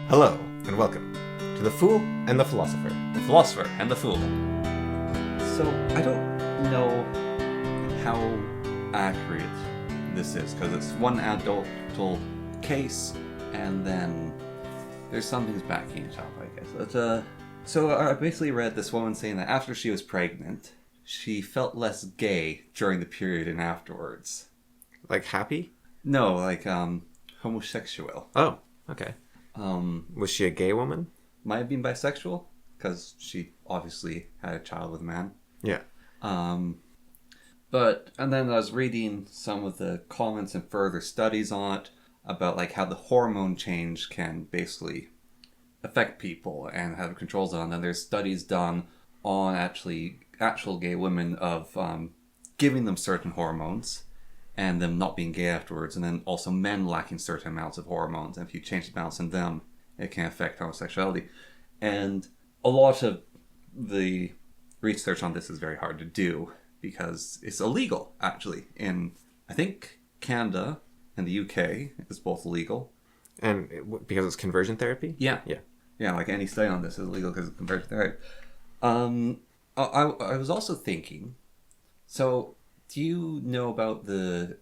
Hello, and welcome to The Fool and the Philosopher. The Philosopher and the Fool. So, I don't know how accurate this is, because it's one adult case, and then there's some things backing it up, I guess. But, so I basically read this woman saying that after she was pregnant, she felt less gay during the period and afterwards. Like happy? No, like, homosexual. Oh, okay. Was she a gay woman? Might have been bisexual, because she obviously had a child with a man. Yeah. And then I was reading some of the comments and further studies on it about like how the hormone change can basically affect people and have controls on. And there's studies done on actual gay women of giving them certain hormones and them not being gay afterwards, and then also men lacking certain amounts of hormones. And if you change the balance in them, it can affect homosexuality. And a lot of the research on this is very hard to do because it's illegal, actually. In, I think, Canada and the UK, it's both illegal. And because it's conversion therapy? Yeah. Yeah. Yeah, like any study on this is illegal because it's conversion therapy. I was also thinking, so do you know about the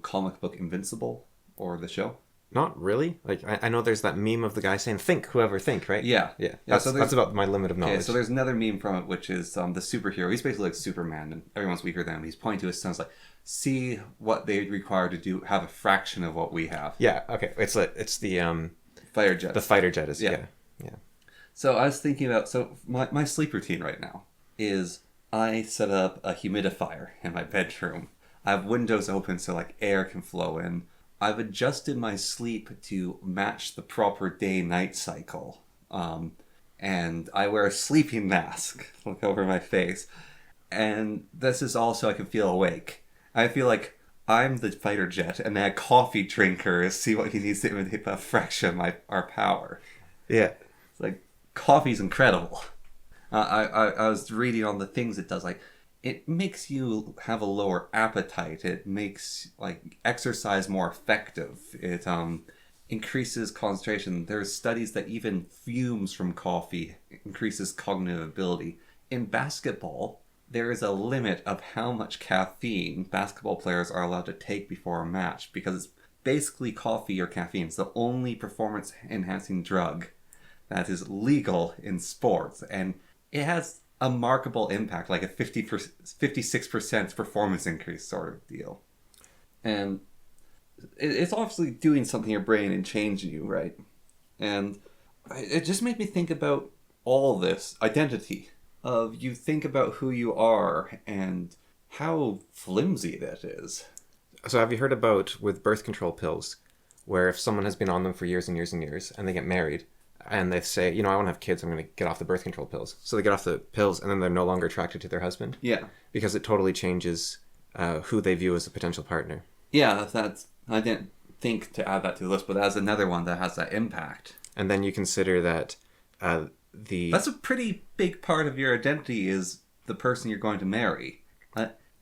comic book Invincible or the show? Not really. Like, I know there's that meme of the guy saying, think, whoever think, right? Yeah. Yeah. So That's about my limit of knowledge. Okay, so there's another meme from it, which is the superhero. He's basically like Superman, and everyone's weaker than him. He's pointing to his sons like, see what they require to do, have a fraction of what we have. Yeah, okay. It's the Fighter jet. The fighter jet is, yeah. So I was thinking about, my sleep routine right now is I set up a humidifier in my bedroom. I have windows open so like air can flow in. I've adjusted my sleep to match the proper day-night cycle. And I wear a sleeping mask over my face. And this is also I can feel awake. I feel like I'm the fighter jet, and that coffee drinker is see what he needs to imitate a fraction of our power. Yeah. It's like, coffee's incredible. I was reading on the things it does, like, it makes you have a lower appetite. It makes like exercise more effective. It increases concentration. There's studies that even fumes from coffee increases cognitive ability. In basketball, there is a limit of how much caffeine basketball players are allowed to take before a match, because it's basically coffee or caffeine. It's the only performance enhancing drug that is legal in sports, and it has a markable impact, like a 56% performance increase sort of deal. And it's obviously doing something in your brain and changing you, right? And it just made me think about all this identity of you think about who you are and how flimsy that is. So have you heard about with birth control pills, where if someone has been on them for years and years and years and they get married, and they say, I want to have kids, I'm going to get off the birth control pills. So they get off the pills, and then they're no longer attracted to their husband. Yeah. Because it totally changes who they view as a potential partner. Yeah, I didn't think to add that to the list, but that's another one that has that impact. And then you consider that That's a pretty big part of your identity is the person you're going to marry.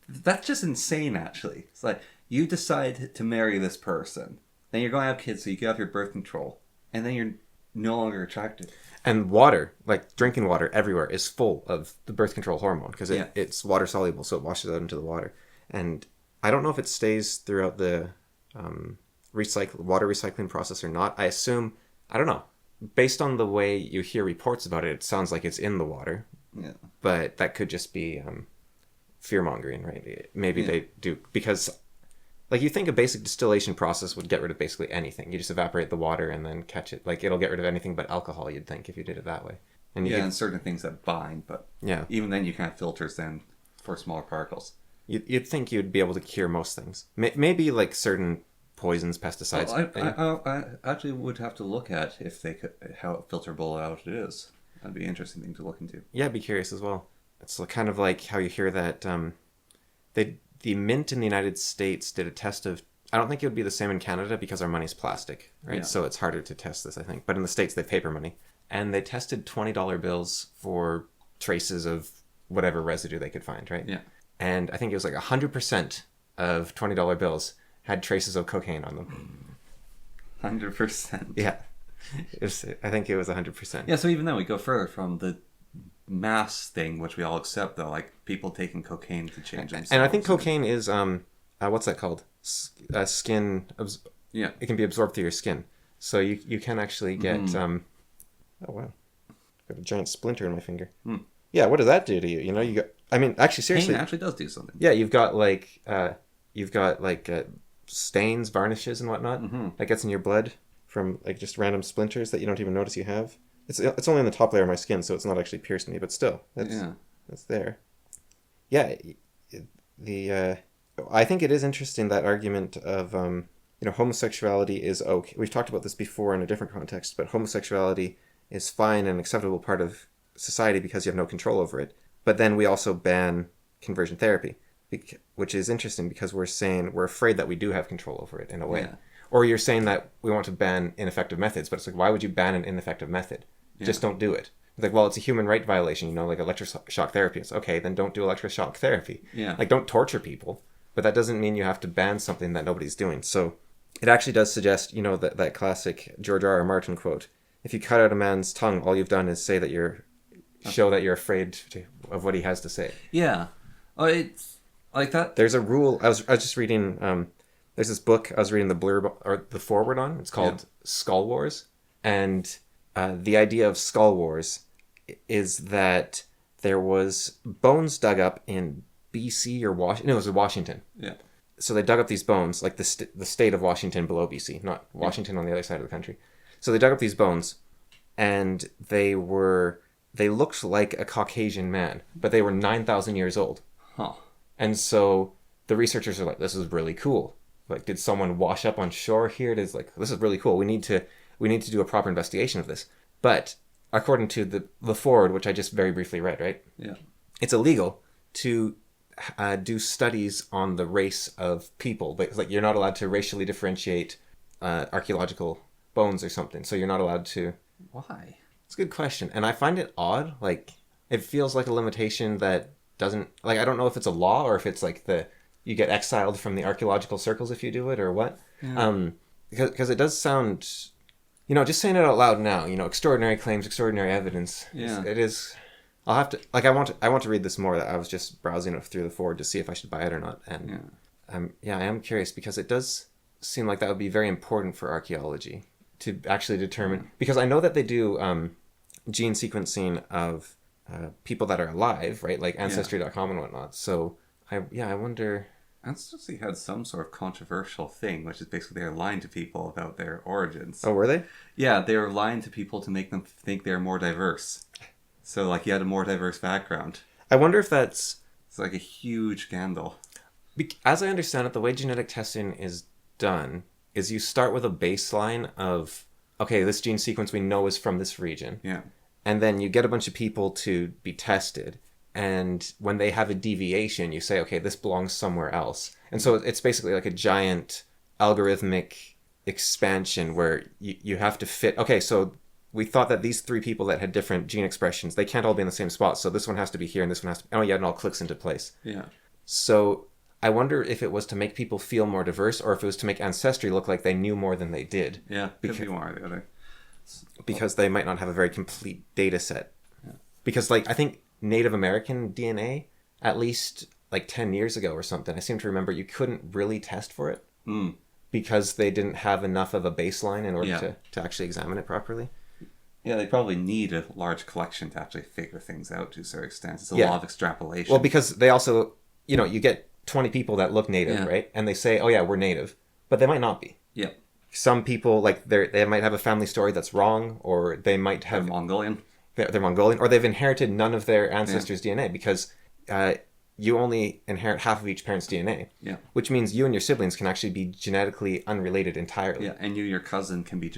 That's just insane, actually. It's like, you decide to marry this person, then you're going to have kids, so you get off your birth control, and then you're no longer attracted. And water, like drinking water everywhere, is full of the birth control hormone because it's water soluble, so it washes out into the water. And I don't know if it stays throughout the water recycling process or not. I assume, I don't know. Based on the way you hear reports about it, it sounds like it's in the water. Yeah. But that could just be fear-mongering, right? Maybe they do, because like you think a basic distillation process would get rid of basically anything. You just evaporate the water and then catch it. Like it'll get rid of anything but alcohol, you'd think, if you did it that way. And and certain things that bind, but even then you can have filters then for smaller particles. You'd think you'd be able to cure most things. Maybe like certain poisons, pesticides. Well, I actually would have to look at if they could, how filterable out it is. That'd be an interesting thing to look into. Yeah, I'd be curious as well. It's kind of like how you hear that the mint in the United States did a test of, I don't think it would be the same in Canada because our money's plastic, right? Yeah. So it's harder to test this, I think. But in the States, they have paper money. And they tested $20 bills for traces of whatever residue they could find, right? Yeah. And I think it was like 100% of $20 bills had traces of cocaine on them. 100%. Yeah. I think it was 100%. Yeah, so even then we go further from the mass thing, which we all accept, though, like people taking cocaine to change themselves. And I think cocaine is what's that called? Skin. Yeah. It can be absorbed through your skin, so you can actually get. Oh wow, got a giant splinter in my finger. Yeah, what does that do to you? You know, you got. I mean, actually, seriously, Pain actually does do something. Yeah, you've got like stains, varnishes, and whatnot that gets in your blood from like just random splinters that you don't even notice you have. It's only on the top layer of my skin, so it's not actually pierced me, but still, that's there. Yeah, I think it is interesting, that argument of homosexuality is okay. We've talked about this before in a different context, but homosexuality is fine and an acceptable part of society because you have no control over it. But then we also ban conversion therapy, which is interesting because we're saying we're afraid that we do have control over it in a way. Yeah. Or you're saying that we want to ban ineffective methods, but it's like, why would you ban an ineffective method? Yeah. Just don't do it. It's like, well, it's a human right violation, like electroshock therapy. It's okay, then don't do electroshock therapy. Yeah. Like, don't torture people, but that doesn't mean you have to ban something that nobody's doing. So it actually does suggest, that classic George R. R. Martin quote: if you cut out a man's tongue, all you've done is say that show that you're afraid of what he has to say. Yeah. Oh, it's like that. There's a rule. I was just reading. There's this book I was reading the blurb or the foreword on. It's called Skull Wars, and the idea of Skull Wars is that there was bones dug up in BC or Washington. No, it was in Washington. Yeah. So they dug up these bones, like the state of Washington below BC, not Washington on the other side of the country. So they dug up these bones, and they looked like a Caucasian man, but they were 9,000 years old. Huh. And so the researchers are like, this is really cool. Like, did someone wash up on shore here? This is really cool. We need to do a proper investigation of this. But according to the foreword, which I just very briefly read, right? Yeah. It's illegal to do studies on the race of people. But it's like, you're not allowed to racially differentiate archaeological bones or something. So you're not allowed to. Why? It's a good question. And I find it odd. Like, it feels like a limitation that doesn't, like, I don't know if it's a law or if it's like you get exiled from the archaeological circles if you do it or what. Yeah. Because it does sound, just saying it out loud now, extraordinary claims, extraordinary evidence. Yeah. It is, I'll have to, like, I want to read this more. I was just browsing it through the forward to see if I should buy it or not. And I am curious because it does seem like that would be very important for archaeology to actually determine, because I know that they do gene sequencing of people that are alive, right? Like Ancestry.com and whatnot. So I wonder. Ancestry had some sort of controversial thing, which is basically they're lying to people about their origins. Oh, were they? Yeah, they were lying to people to make them think they're more diverse. So, like, you had a more diverse background. I wonder if that's... It's like a huge scandal. As I understand it, the way genetic testing is done is you start with a baseline of, okay, this gene sequence we know is from this region. Yeah. And then you get a bunch of people to be tested. And when they have a deviation, you say, okay, this belongs somewhere else. And so it's basically like a giant algorithmic expansion where you have to fit, okay, so we thought that these three people that had different gene expressions, they can't all be in the same spot. So this one has to be here and this one has to be, oh yeah, it all clicks into place. Yeah. So I wonder if it was to make people feel more diverse or if it was to make Ancestry look like they knew more than they did. Yeah, could be more the other. Because they might not have a very complete data set. Yeah. Because, like, I think Native American DNA, at least like 10 years ago or something, I seem to remember you couldn't really test for it because they didn't have enough of a baseline in order to actually examine it properly. Yeah, they probably need a large collection to actually figure things out to a certain extent. It's a law of extrapolation. Well, because they also, you get 20 people that look native, right? And they say, oh yeah, we're native. But they might not be. Yeah. Some people, like, they might have a family story that's wrong, or they might have... They're Mongolian. They're Mongolian, or they've inherited none of their ancestors' DNA, because you only inherit half of each parent's DNA. Yeah. Which means you and your siblings can actually be genetically unrelated entirely. Yeah, and you and your cousin can be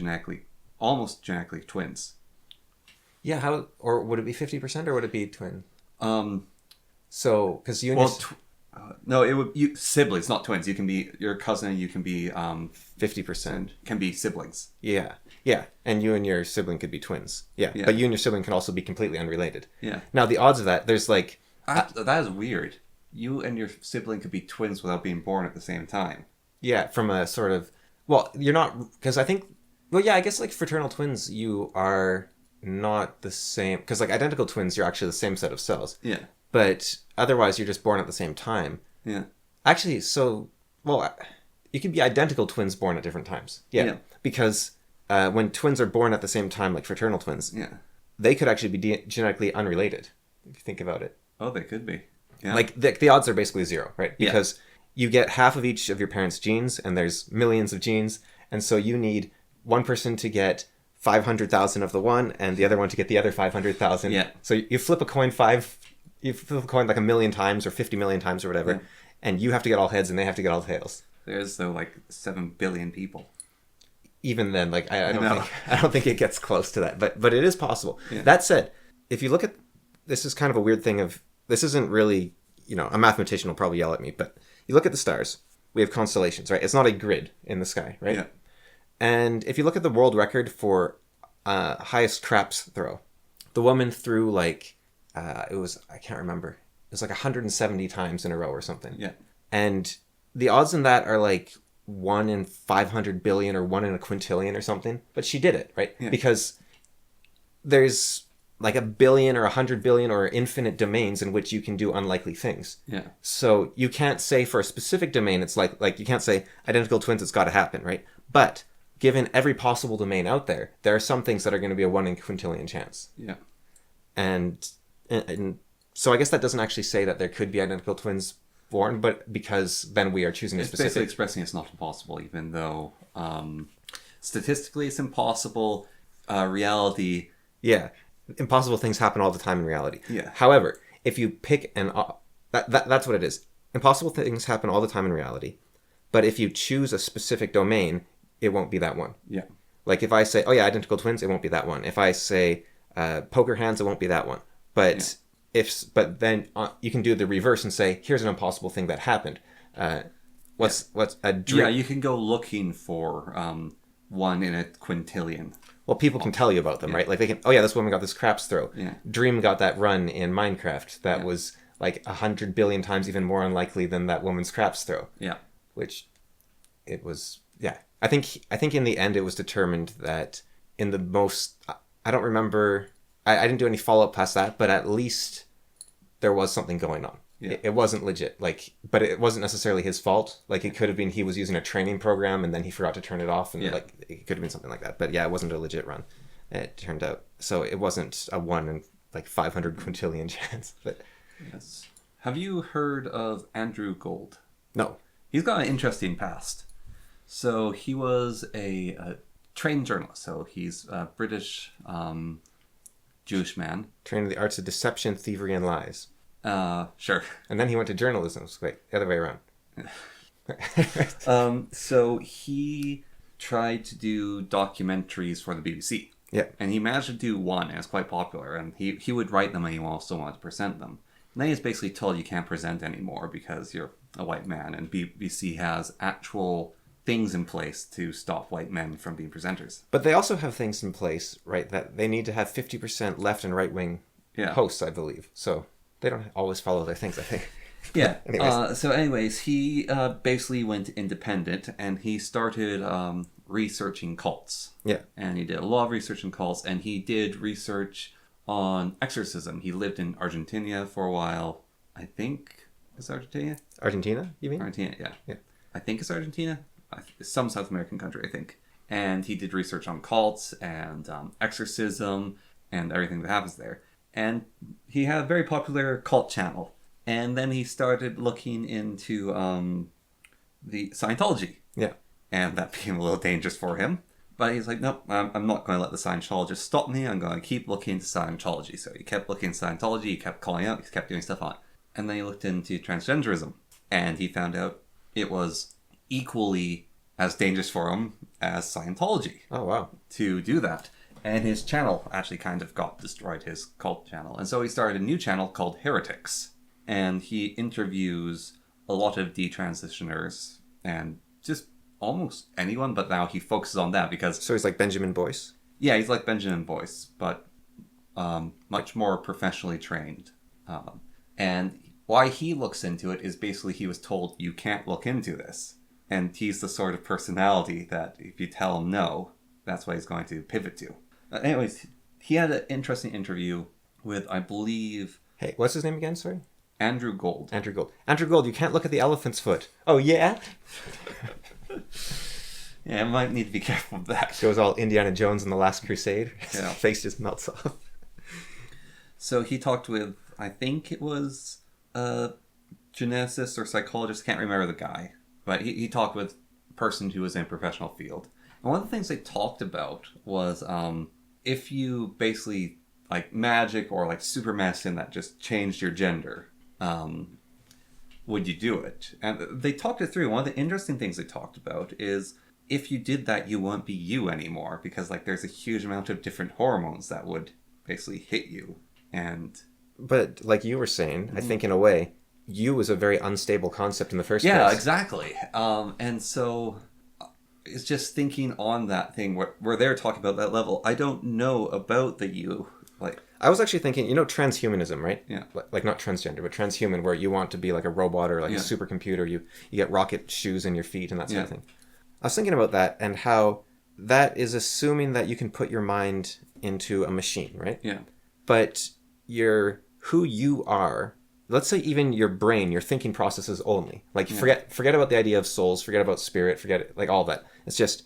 almost genetically twins. Yeah, how, or would it be 50% or would it be twin? So, because you and no, it would siblings, not twins. You can be your cousin, and you can be 50% can be siblings. Yeah, and you and your sibling could be twins. Yeah, but you and your sibling can also be completely unrelated. Yeah. Now the odds of that, there's like that is weird. You and your sibling could be twins without being born at the same time. Yeah, from a sort of you're not, because I think Well, yeah, I guess like fraternal twins, you are not the same because like identical twins, you're actually the same set of cells. Yeah. But otherwise, you're just born at the same time. Yeah. Actually, so well, you can be identical twins born at different times. Yeah, Yeah. because when twins are born at the same time, like fraternal twins, Yeah. they could actually be genetically unrelated if you think about it. Oh, they could be. Yeah. Like the odds are basically zero, right? Because you get half of each of your parents' genes, and there's millions of genes, and so you need one person to get 500,000 of the one, and the other one to get the other 500,000. Yeah. So you flip a coin like 1,000,000 times or 50 million times or whatever, Yeah. and you have to get all heads, and they have to get all tails. There's though like 7 billion people. Even then, like I don't think it gets close to that, but it is possible. Yeah. That said, if you look at this is kind of a weird thing of this isn't really, a mathematician will probably yell at me, but you look at the stars. We have constellations, right? It's not a grid in the sky, right? Yeah. And if you look at the world record for highest craps throw, the woman threw like I can't remember. It was like 170 times in a row or something. Yeah. And the odds in that are like 1 in 500 billion or 1 in a quintillion or something. But she did it, right? Yeah. Because there's like 1 billion or 100 billion or infinite domains in which you can do unlikely things. Yeah. So you can't say for a specific domain, it's like you can't say identical twins, it's got to happen, right? But given every possible domain out there, there are some things that are going to be a 1 in quintillion chance. Yeah. And so I guess that doesn't actually say that there could be identical twins born, but because then we are choosing a It's specific. basically expressing it's not impossible, even though statistically it's impossible. Reality. Yeah, impossible things happen all the time in reality. Yeah. However, if you pick that's what it is. Impossible things happen all the time in reality, but if you choose a specific domain, it won't be that one. Yeah. Like if I say, oh yeah, identical twins, it won't be that one. If I say poker hands, it won't be that one. But but then you can do the reverse and say, here's an impossible thing that happened. What's a dream? Yeah, you can go looking for 1 in a quintillion. Well, people can tell you about them, right? Like they can, oh yeah, this woman got this craps throw. Yeah. Dream got that run in Minecraft that was like 100 billion times even more unlikely than that woman's craps throw. Yeah. Which it was, yeah. I think in the end it was determined that in the most, I don't remember, I didn't do any follow-up past that, but at least there was something going on. Yeah. It wasn't legit, but it wasn't necessarily his fault. Like it could have been he was using a training program and then he forgot to turn it off, and like it could have been something like that. But yeah, it wasn't a legit run. It turned out, so it wasn't a 1 in like 500 quintillion chance. But Yes. Have you heard of Andrew Gold? no, He's got an interesting past. So he was a trained journalist. So he's a British Jewish man. trained in the arts of deception, thievery, and lies. Sure. And then he went to journalism. So wait, the other way around. So he tried to do documentaries for the BBC. Yeah. And he managed to do one, and it's quite popular. And he would write them, and he also wanted to present them. And then he's basically told you can't present anymore because you're a white man, and BBC has actual things in place to stop white men from being presenters. But they also have things in place, right, that they need to have 50% left and right-wing hosts, I believe. So they don't always follow their things, I think. Yeah. Anyways. He basically went independent, and he started researching cults. Yeah. And he did a lot of research in cults, and he did research on exorcism. He lived in Argentina for a while. I think it's Argentina. Argentina, you mean? Argentina, yeah. Yeah. I think it's Argentina. Some South American country, I think. And he did research on cults and exorcism and everything that happens there. And he had a very popular cult channel. And then he started looking into the Scientology. Yeah. And that became a little dangerous for him. But he's like, nope, I'm not going to let the Scientologists stop me. I'm going to keep looking into Scientology. So he kept looking into Scientology. He kept calling out. He kept doing stuff on it. And then he looked into transgenderism. And he found out it was equally as dangerous for him as Scientology. Oh, wow. To do that. And his channel actually kind of got destroyed, his cult channel. And so he started a new channel called Heretics. And he interviews a lot of detransitioners and just almost anyone, but now he focuses on that because... So he's like Benjamin Boyce? Yeah, he's like Benjamin Boyce, but much more professionally trained. And why he looks into it is basically he was told, you can't look into this. And he's the sort of personality that if you tell him no, that's what he's going to pivot to. Anyways, he had an interesting interview with, I believe... Hey, what's his name again? Sorry? Andrew Gold. Andrew Gold. Andrew Gold, you can't look at the elephant's foot. Oh, yeah? Yeah, I might need to be careful of that. Goes all Indiana Jones in The Last Crusade. Yeah. His face just melts off. So he talked with, I think it was a geneticist or psychologist, can't remember the guy. But he talked with a person who was in a professional field. And one of the things they talked about was if you basically, like magic or like super medicine that just changed your gender, would you do it? And they talked it through. One of the interesting things they talked about is if you did that, you wouldn't be you anymore, because like there's a huge amount of different hormones that would basically hit you. But like you were saying, I think in a way, you was a very unstable concept in the first place. Yeah, exactly. And so it's just thinking on that thing where they're talking about that level. I don't know about the you. Like, I was actually thinking, transhumanism, right? Yeah. Like not transgender, but transhuman, where you want to be like a robot or like a supercomputer. You get rocket shoes in your feet and that sort of thing. I was thinking about that and how that is assuming that you can put your mind into a machine, right? Yeah. But who you are, let's say even your brain, your thinking processes only. Like forget about the idea of souls, forget about spirit, forget like all that. It's just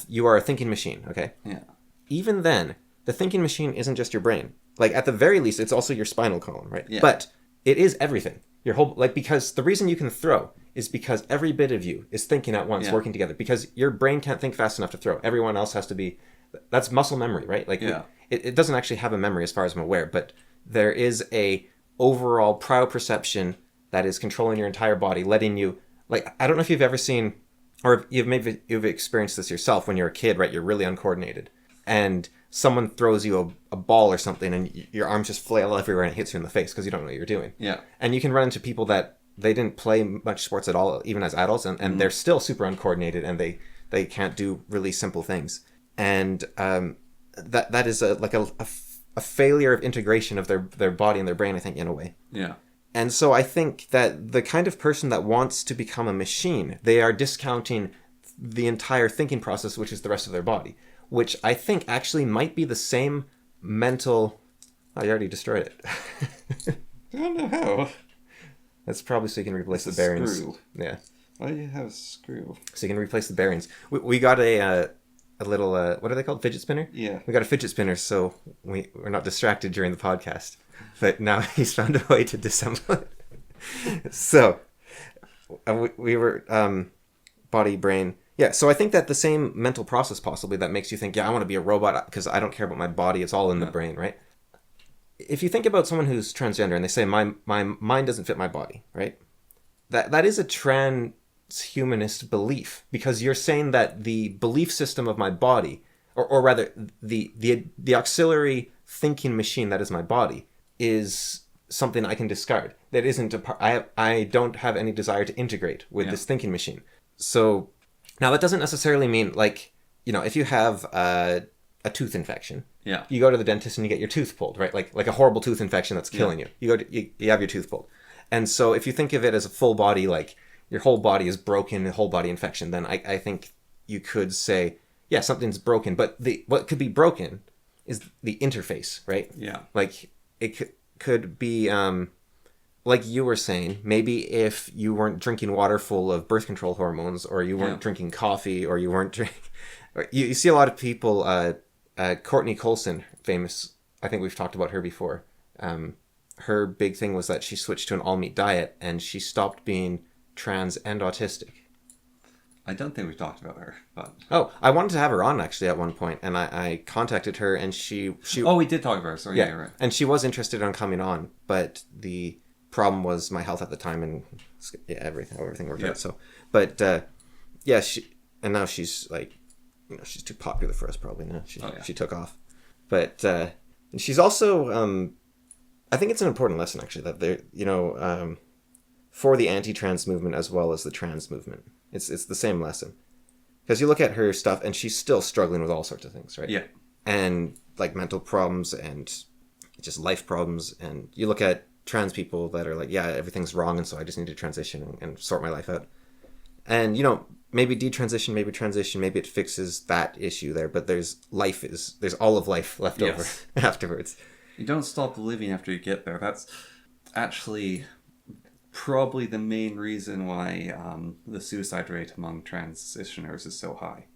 you are a thinking machine, okay? Yeah. Even then, the thinking machine isn't just your brain. Like at the very least, it's also your spinal column, right? Yeah. But it is everything. Your whole because the reason you can throw is because every bit of you is thinking at once, working together. Because your brain can't think fast enough to throw. Everyone else has to be. That's muscle memory, right? Like it doesn't actually have a memory as far as I'm aware, but there is a overall proprioception that is controlling your entire body, letting you like. I don't know if you've ever seen, or you've experienced this yourself when you're a kid, right? You're really uncoordinated, and someone throws you a ball or something, and your arms just flail everywhere, and it hits you in the face because you don't know what you're doing. Yeah. And you can run into people that they didn't play much sports at all, even as adults, and they're still super uncoordinated, and they can't do really simple things. And that is a failure of integration of their body and their brain, I think, in a way. Yeah. And so I think that the kind of person that wants to become a machine, they are discounting the entire thinking process, which is the rest of their body, which I think actually might be the same mental... Oh, you already destroyed it. I don't know how. That's probably so you can replace the bearings. Screw. Yeah. Why do you have a screw? So you can replace the bearings. We got a little, what are they called? Fidget spinner? Yeah. We got a fidget spinner so we're not distracted during the podcast. But now he's found a way to disassemble it. So we were body, brain. Yeah, so I think that the same mental process possibly that makes you think, I want to be a robot because I don't care about my body. It's all in the brain, right? If you think about someone who's transgender and they say, my mind doesn't fit my body, right? That is a transhumanist belief, because you're saying that the belief system of my body, or rather the auxiliary thinking machine that is my body, is something I can discard. That isn't a part. I don't have any desire to integrate with this thinking machine. So now that doesn't necessarily mean like, if you have a tooth infection, you go to the dentist and you get your tooth pulled, right? Like a horrible tooth infection that's killing you. You have your tooth pulled. And so if you think of it as a full body, like your whole body is broken, a whole body infection, then I think you could say, something's broken. But what could be broken is the interface, right? Yeah. Like it could be, like you were saying, maybe if you weren't drinking water full of birth control hormones, or you weren't drinking coffee, or you weren't drinking... You see a lot of people, Courtney Colson, famous, I think we've talked about her before. Her big thing was that she switched to an all-meat diet, and she stopped being trans and autistic. I don't think we've talked about her, but... Oh, I wanted to have her on, actually, at one point, and I contacted her, and she... Oh, we did talk about her, sorry, yeah, you're right. And she was interested in coming on, but the problem was my health at the time, and everything worked out, so... But, and now she's, like... she's too popular for us probably now. She took off. But she's also, I think it's an important lesson actually that there, for the anti-trans movement as well as the trans movement. It's the same lesson. Because you look at her stuff and she's still struggling with all sorts of things, right? Yeah. And like mental problems and just life problems. And you look at trans people that are like, everything's wrong and so I just need to transition and sort my life out. And, maybe detransition, maybe transition, maybe it fixes that issue there, but there's all of life left over afterwards. You don't stop living after you get there. That's actually probably the main reason why the suicide rate among transitioners is so high.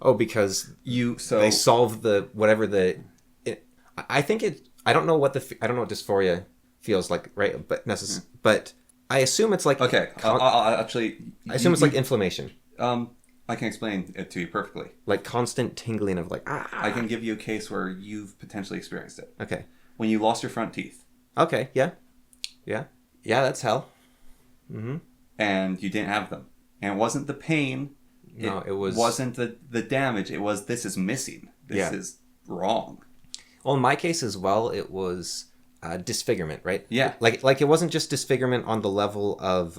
Oh, because they solve I think I don't know what dysphoria feels like, right? But but I assume it's like okay. I assume it's like inflammation. I can explain it to you perfectly. Like constant tingling of like I can give you a case where you've potentially experienced it. Okay. When you lost your front teeth. Okay. Yeah. That's hell. Mm-hmm. And you didn't have them, and it wasn't the pain. No, it wasn't the damage. It was this is missing. This is wrong. Well, in my case as well, it was disfigurement, right? Yeah. Like it wasn't just disfigurement on the level of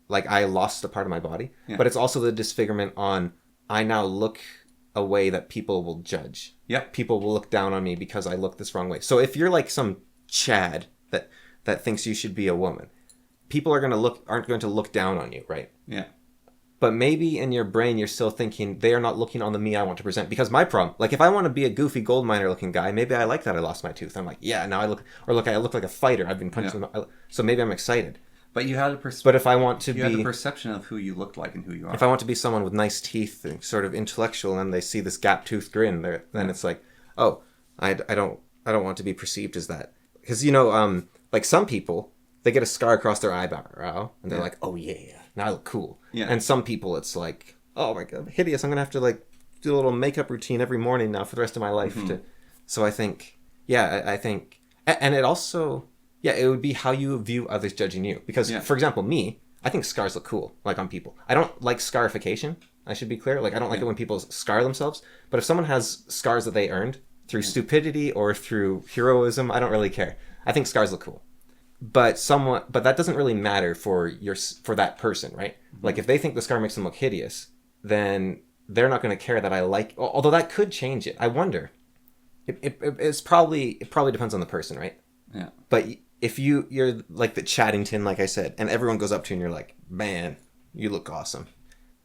like I lost a part of my body, but it's also the disfigurement on I now look a way that people will judge. Yep. People will look down on me because I look this wrong way. So if you're like some Chad that thinks you should be a woman, people aren't going to look down on you, right? Yeah. But maybe in your brain you're still thinking they are not looking on the me I want to present. Because my problem, like if I want to be a goofy gold miner looking guy, maybe I like that I lost my tooth. I'm like, yeah, now I look like a fighter. I've been punched in the, so maybe I'm excited. But you had But if I want to had the perception of who you looked like and who you are. If I want to be someone with nice teeth and sort of intellectual, and they see this gap tooth grin, then it's like, oh, I don't want to be perceived as that. Because like some people, they get a scar across their eyebrow and they're like, oh yeah, now I look cool. Yeah. And some people, it's like, oh my god, hideous. I'm gonna have to like do a little makeup routine every morning now for the rest of my life. So I think, and it also. Yeah, it would be how you view others judging you. Because, for example, me, I think scars look cool, like on people. I don't like scarification, I should be clear. Like, I don't like it when people scar themselves. But if someone has scars that they earned through stupidity or through heroism, I don't really care. I think scars look cool. But that doesn't really matter for that person, right? Like, if they think the scar makes them look hideous, then they're not going to care that I like... Although that could change it. I wonder. It probably depends on the person, right? Yeah. But... if you're like the Chaddington, like I said, and everyone goes up to you and you're like, man, you look awesome.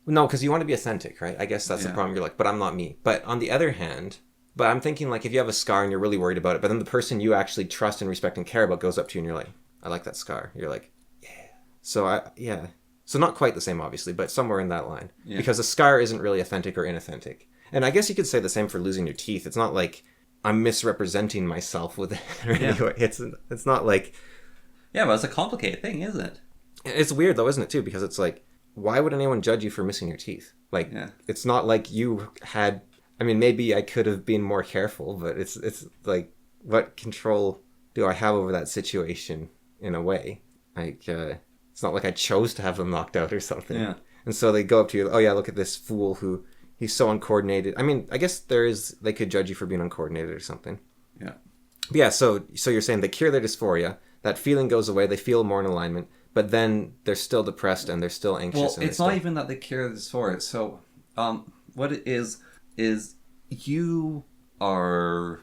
No, because you want to be authentic, right? I guess that's the problem. You're like, but I'm not me. But on the other hand, I'm thinking like if you have a scar and you're really worried about it, but then the person you actually trust and respect and care about goes up to you and you're like, I like that scar. You're like, yeah. So So not quite the same, obviously, but somewhere in that line. Yeah. Because a scar isn't really authentic or inauthentic. And I guess you could say the same for losing your teeth. It's not like I'm misrepresenting myself with it. Anyway, it's not like... Yeah, but it's a complicated thing, isn't it? It's weird, though, isn't it, too? Because it's like, why would anyone judge you for missing your teeth? Like, It's not like you had... I mean, maybe I could have been more careful, but it's like, what control do I have over that situation, in a way? Like, it's not like I chose to have them knocked out or something. Yeah. And so they go up to you, oh yeah, look at this fool who... He's so uncoordinated. I mean, I guess they could judge you for being uncoordinated or something. Yeah. But yeah, so you're saying they cure their dysphoria, that feeling goes away, they feel more in alignment, but then they're still depressed and they're still anxious. Well, it's not even that they cure the dysphoria. So, what it is you are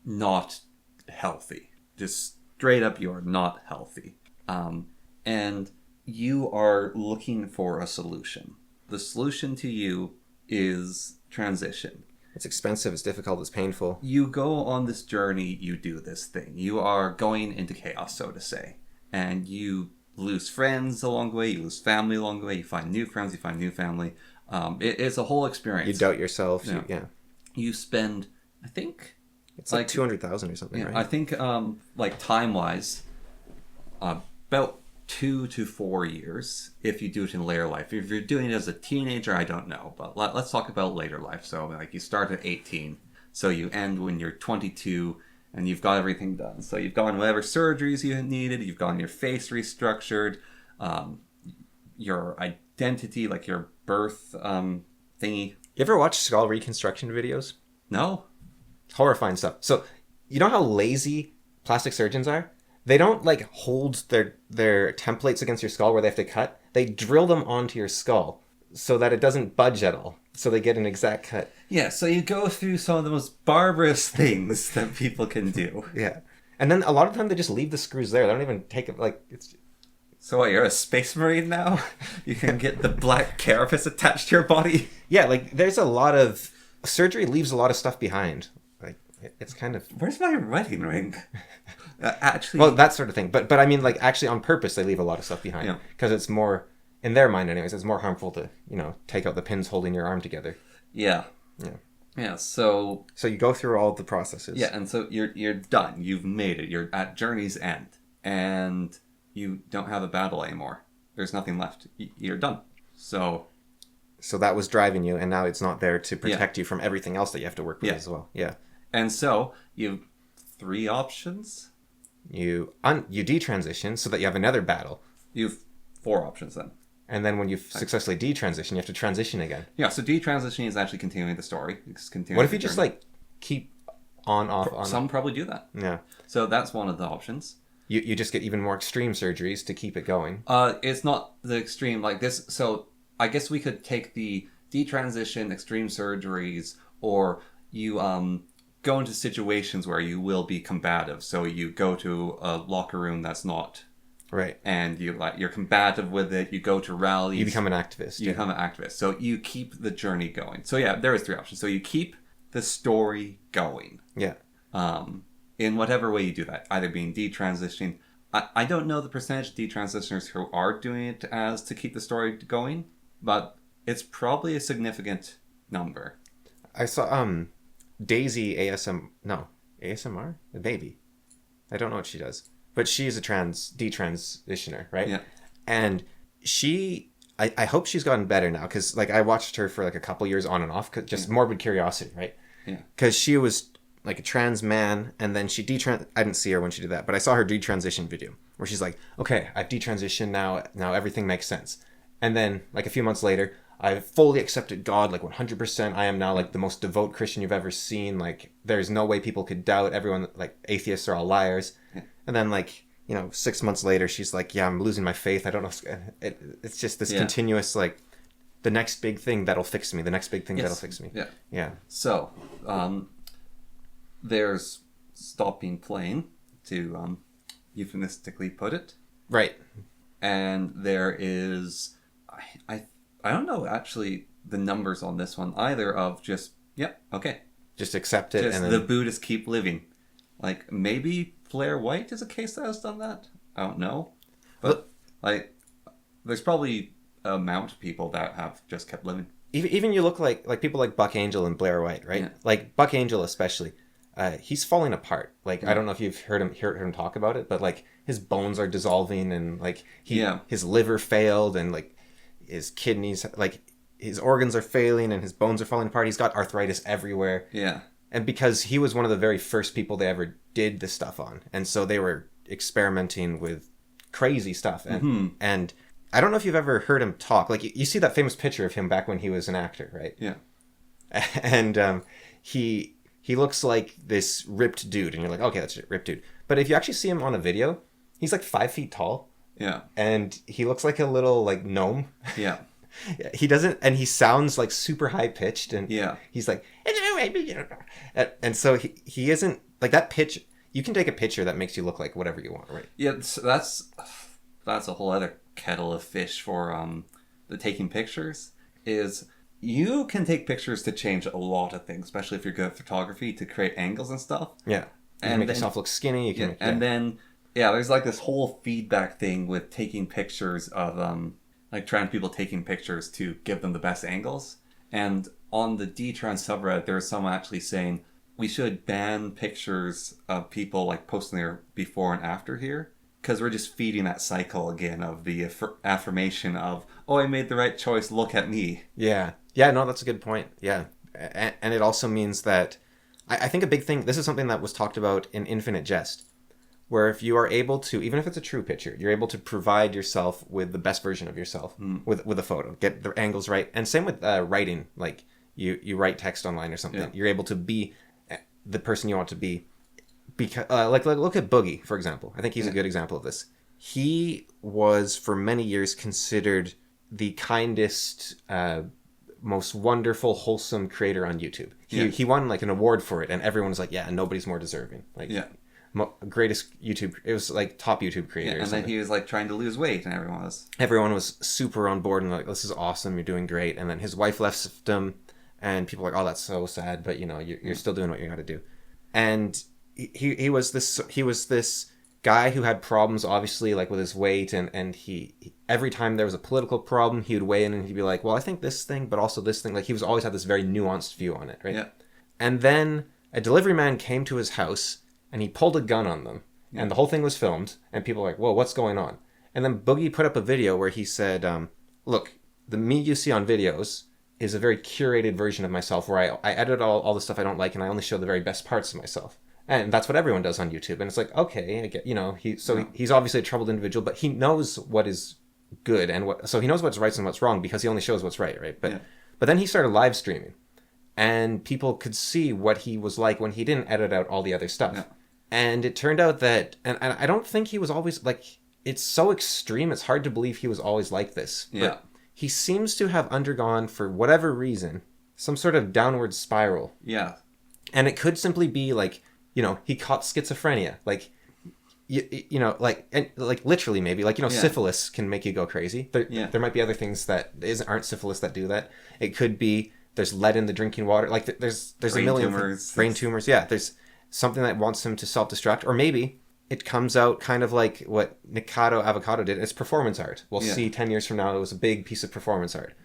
not healthy. Just straight up, you are not healthy. And you are looking for a solution. The solution to you is transition. It's expensive, it's difficult, it's painful. You go on this journey, you do this thing. You are going into chaos, so to say. And you lose friends along the way, you lose family along the way, you find new friends, you find new family. It's a whole experience. You doubt yourself. Yeah. You spend, I think... It's like 200,000 or something, right? I think, like time-wise, about 2 to 4 years if you do it in later life. If you're doing it as a teenager, I don't know, but let's talk about later life. So like you start at 18, so you end when you're 22 and you've got everything done. So you've gotten whatever surgeries you needed, you've gotten your face restructured, your identity, like your birth thingy. You ever watch skull reconstruction videos? No. Horrifying stuff. So you know how lazy plastic surgeons are? They don't like hold their templates against your skull where they have to cut. They drill them onto your skull so that it doesn't budge at all. So they get an exact cut. Yeah, so you go through some of the most barbarous things that people can do. Yeah. And then a lot of the time they just leave the screws there. They don't even take it, like, it's So what, you're a space marine now? You can get the black carapace attached to your body? Yeah, like there's a lot of surgery leaves a lot of stuff behind. Like it's kind of Where's my wedding ring? Actually, well, that sort of thing. But I mean, like actually on purpose they leave a lot of stuff behind because it's more in their mind, anyways. It's more harmful to take out the pins holding your arm together. Yeah. Yeah. So you go through all the processes. Yeah, and so you're done. You've made it. You're at journey's end, and you don't have a battle anymore. There's nothing left. You're done. So that was driving you, and now it's not there to protect you from everything else that you have to work with as well. Yeah. And so you have 3 options. You detransition so that you have another battle. You have 4 options then. And then when you've successfully detransitioned, you have to transition again. Yeah, so detransitioning is actually continuing the story. It's continuing what if you just like keep on, off, on? Some probably do that. Yeah. So that's one of the options. You just get even more extreme surgeries to keep it going. It's not the extreme like this. So I guess we could take the detransition, extreme surgeries, or you go into situations where you will be combative. So you go to a locker room that's not right, and you're combative with it. You go to rallies. You become an activist. You become an activist. So you keep the journey going. So yeah, there is 3 options. So you keep the story going. Yeah. In whatever way you do that, either being detransitioning. I don't know the percentage of detransitioners who are doing it as to keep the story going, but it's probably a significant number. I saw Daisy ASMR, the baby. I don't know what she does, but she's a detransitioner, right? Yeah. And I hope she's gotten better now because like I watched her for like a couple years on and off, just morbid curiosity, right? Yeah. Because she was like a trans man, and then she I didn't see her when she did that, but I saw her detransition video where she's like, okay, I've detransitioned now everything makes sense. And then like a few months later, I've fully accepted God, like 100%. I am now like the most devout Christian you've ever seen. Like there's no way people could doubt. Everyone, like atheists are all liars. Yeah. And then like, 6 months later, she's like, yeah, I'm losing my faith. I don't know. It's just this continuous, like the next big thing that'll fix me. The next big thing that'll fix me. Yeah. Yeah. So, there's stopping playing, to euphemistically put it. Right. And there is, I don't know actually the numbers on this one either of just, okay. Just accept it. And then the Buddhists keep living. Like maybe Blair White is a case that has done that. I don't know. But like there's probably an amount of people that have just kept living. Even you look like people like Buck Angel and Blair White, right? Yeah. Like Buck Angel especially. He's falling apart. Like I don't know if you've heard him talk about it, but like his bones are dissolving and like his liver failed and like his kidneys, like his organs are failing and his bones are falling apart. He's got arthritis everywhere. Yeah. And because he was one of the very first people they ever did this stuff on, and so they were experimenting with crazy stuff. And and I don't know if you've ever heard him talk. Like you see that famous picture of him back when he was an actor, right? Yeah. And he looks like this ripped dude, and you're like, okay, that's a ripped dude. But if you actually see him on a video, he's like 5 feet tall. Yeah. And he looks like a little like gnome. Yeah. He doesn't, and he sounds like super high pitched, and he's like, and so he isn't like that pitch. You can take a picture that makes you look like whatever you want, right? Yeah, that's a whole other kettle of fish for the taking pictures. Is you can take pictures to change a lot of things, especially if you're good at photography, to create angles and stuff. Yeah, you can make yourself look skinny. You can, then there's like this whole feedback thing with taking pictures of like trans people taking pictures to give them the best angles. And on the D-Trans subreddit, there's someone actually saying we should ban pictures of people like posting their before and after here, because we're just feeding that cycle again of the affirmation of, oh, I made the right choice, look at me. Yeah, no, that's a good point. Yeah, and it also means that I think a big thing, this is something that was talked about in Infinite Jest, where if you are able to, even if it's a true picture, you're able to provide yourself with the best version of yourself with a photo, get the angles right. And same with writing, like you write text online or something. You're able to be the person you want to be. Because like look at Boogie, for example. I think he's a good example of this. He was for many years considered the kindest, most wonderful, wholesome creator on YouTube. He won like an award for it, and everyone was like, yeah, nobody's more deserving. Like greatest YouTube. It was like top YouTube creator. Yeah, and then he was like trying to lose weight, and everyone was super on board and like, this is awesome, you're doing great. And then his wife left him, and people were like, oh, that's so sad, but you know, you're still doing what you got to do. And he was this guy who had problems, obviously, like with his weight, and he every time there was a political problem, he would weigh in and he'd be like, well, I think this thing, but also this thing. Like, he was always had this very nuanced view on it, right? Yeah. And then a delivery man came to his house and he pulled a gun on them, and the whole thing was filmed, and people were like, whoa, what's going on? And then Boogie put up a video where he said, look, the me you see on videos is a very curated version of myself, where I edit all the stuff I don't like, and I only show the very best parts of myself. And that's what everyone does on YouTube. And it's like, okay, I get, you know, he's obviously a troubled individual, but he knows what is good so he knows what's right and what's wrong, because he only shows what's right? But then he started live streaming, and people could see what he was like when he didn't edit out all the other stuff. Yeah. And it turned out that, and I don't think he was always like, it's so extreme, it's hard to believe he was always like this. Yeah. But he seems to have undergone, for whatever reason, some sort of downward spiral. Yeah. And it could simply be like, you know, he caught schizophrenia. Like, you know, like, and like literally maybe, like, you know, syphilis can make you go crazy. There might be other things that aren't syphilis that do that. It could be there's lead in the drinking water. Like, there's brain a million tumors. Brain tumors. Yeah, there's something that wants him to self-destruct. Or maybe it comes out kind of like what Nikado Avocado did. It's performance art. We'll see 10 years from now it was a big piece of performance art.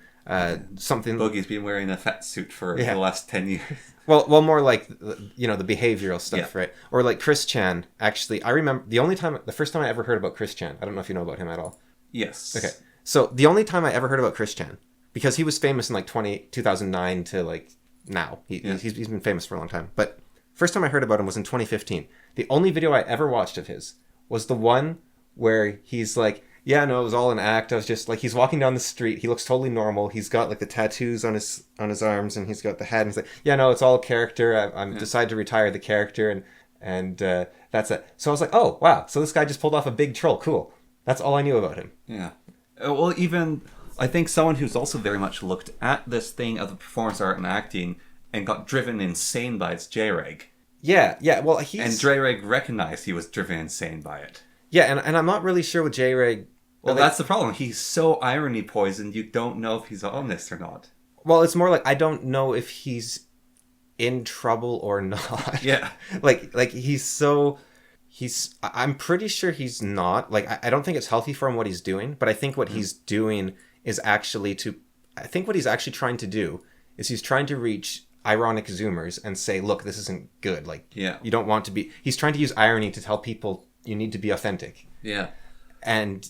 Something. Boogie's been wearing a fat suit for the last 10 years. Well, more like, you know, the behavioral stuff, right? Or like Chris Chan. Actually, I remember the first time I ever heard about Chris Chan. I don't know if you know about him at all. Yes. Okay. So the only time I ever heard about Chris Chan, because he was famous in like 2009 to like now. He's been famous for a long time. But first time I heard about him was in 2015. The only video I ever watched of his was the one where he's like, yeah, no, it was all an act. I was just like, he's walking down the street. He looks totally normal. He's got like the tattoos on his arms, and he's got the hat. And he's like, yeah, no, it's all a character. I'm decided to retire the character, and that's it. So I was like, oh wow, so this guy just pulled off a big troll. Cool. That's all I knew about him. Yeah. Well, even I think someone who's also very much looked at this thing of the performance art and acting and got driven insane by it's J-Reg. Yeah. Well, and J-Reg recognized he was driven insane by it. Yeah, and I'm not really sure what J-Reg. Well, that's the problem. He's so irony poisoned, you don't know if he's honest or not. Well, it's more like, I don't know if he's in trouble or not. Yeah. like I'm pretty sure he's not. Like, I don't think it's healthy for him what he's doing, but I think what he's doing is actually I think what he's actually trying to do is he's trying to reach ironic Zoomers and say, look, this isn't good. Like, you don't want to be. He's trying to use irony to tell people you need to be authentic. Yeah. And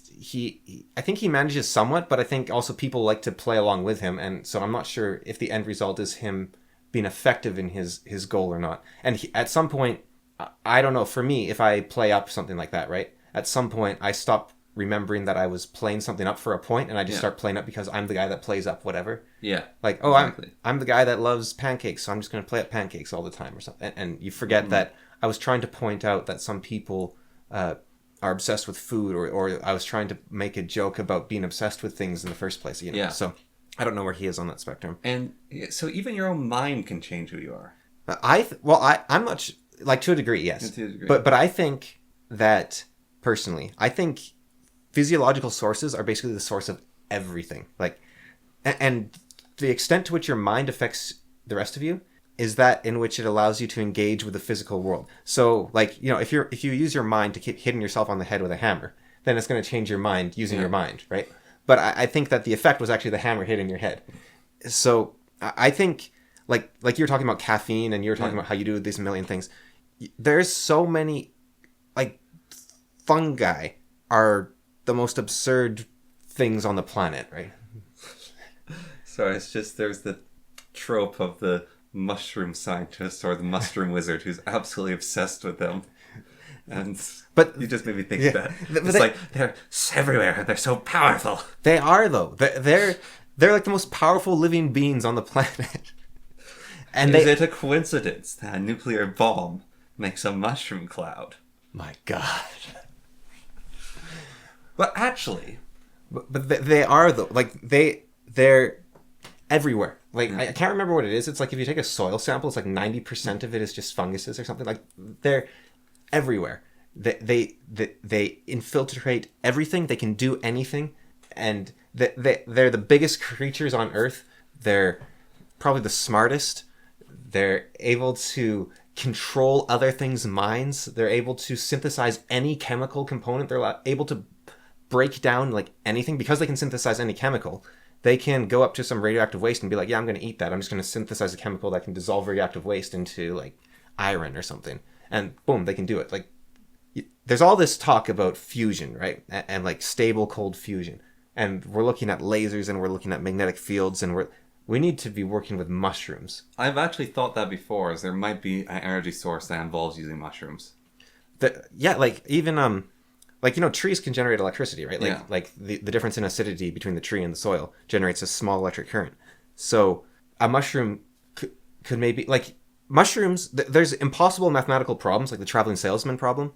I think he manages somewhat, but I think also people like to play along with him, and so I'm not sure if the end result is him being effective in his goal or not. And at some point, I don't know, for me, if I play up something like that, right? At some point, I stop remembering that I was playing something up for a point, and I just start playing up because I'm the guy that plays up whatever. Yeah. Like, oh, exactly. I'm the guy that loves pancakes, so I'm just going to play up pancakes all the time or something. And you forget that I was trying to point out that some people are obsessed with food, or I was trying to make a joke about being obsessed with things in the first place, you know? Yeah. So I don't know where he is on that spectrum. And so even your own mind can change who you are. I'm not like, to a degree, yes. To a degree. But I think that personally, I think physiological sources are basically the source of everything. Like, and the extent to which your mind affects the rest of you is that in which it allows you to engage with the physical world. So, like, you know, if you use your mind to keep hitting yourself on the head with a hammer, then it's going to change your mind using your mind, right? But I think that the effect was actually the hammer hitting your head. So I think, like you were talking about caffeine, and you were talking about how you do these million things. There's so many, like, fungi are the most absurd things on the planet, right? So it's just, there's the trope of the mushroom scientist or the mushroom wizard who's absolutely obsessed with them. But you just made me think of that. It's like, they're everywhere. They're so powerful. They are, though. They're like the most powerful living beings on the planet. And is it a coincidence that a nuclear bomb makes a mushroom cloud? My God. But actually... But they are, though. Like, they're everywhere. Like, I can't remember what it is. It's like if you take a soil sample, it's like 90% of it is just funguses or something. Like, everywhere. They infiltrate everything. They can do anything, and they're the biggest creatures on Earth. They're probably the smartest. They're able to control other things' minds. They're able to synthesize any chemical component. They're able to break down like anything because they can synthesize any chemical. They can go up to some radioactive waste and be like, yeah, I'm going to eat that. I'm just going to synthesize a chemical that can dissolve radioactive waste into like iron or something. And boom, they can do it. Like, there's all this talk about fusion, right? And like stable cold fusion. And we're looking at lasers and we're looking at magnetic fields, and we need to be working with mushrooms. I've actually thought that before, as there might be an energy source that involves using mushrooms. Yeah, like even like, you know, trees can generate electricity, right? Like, Yeah. like the difference in acidity between the tree and the soil generates a small electric current. So a mushroom could maybe, like, mushrooms, there's impossible mathematical problems, like the traveling salesman problem,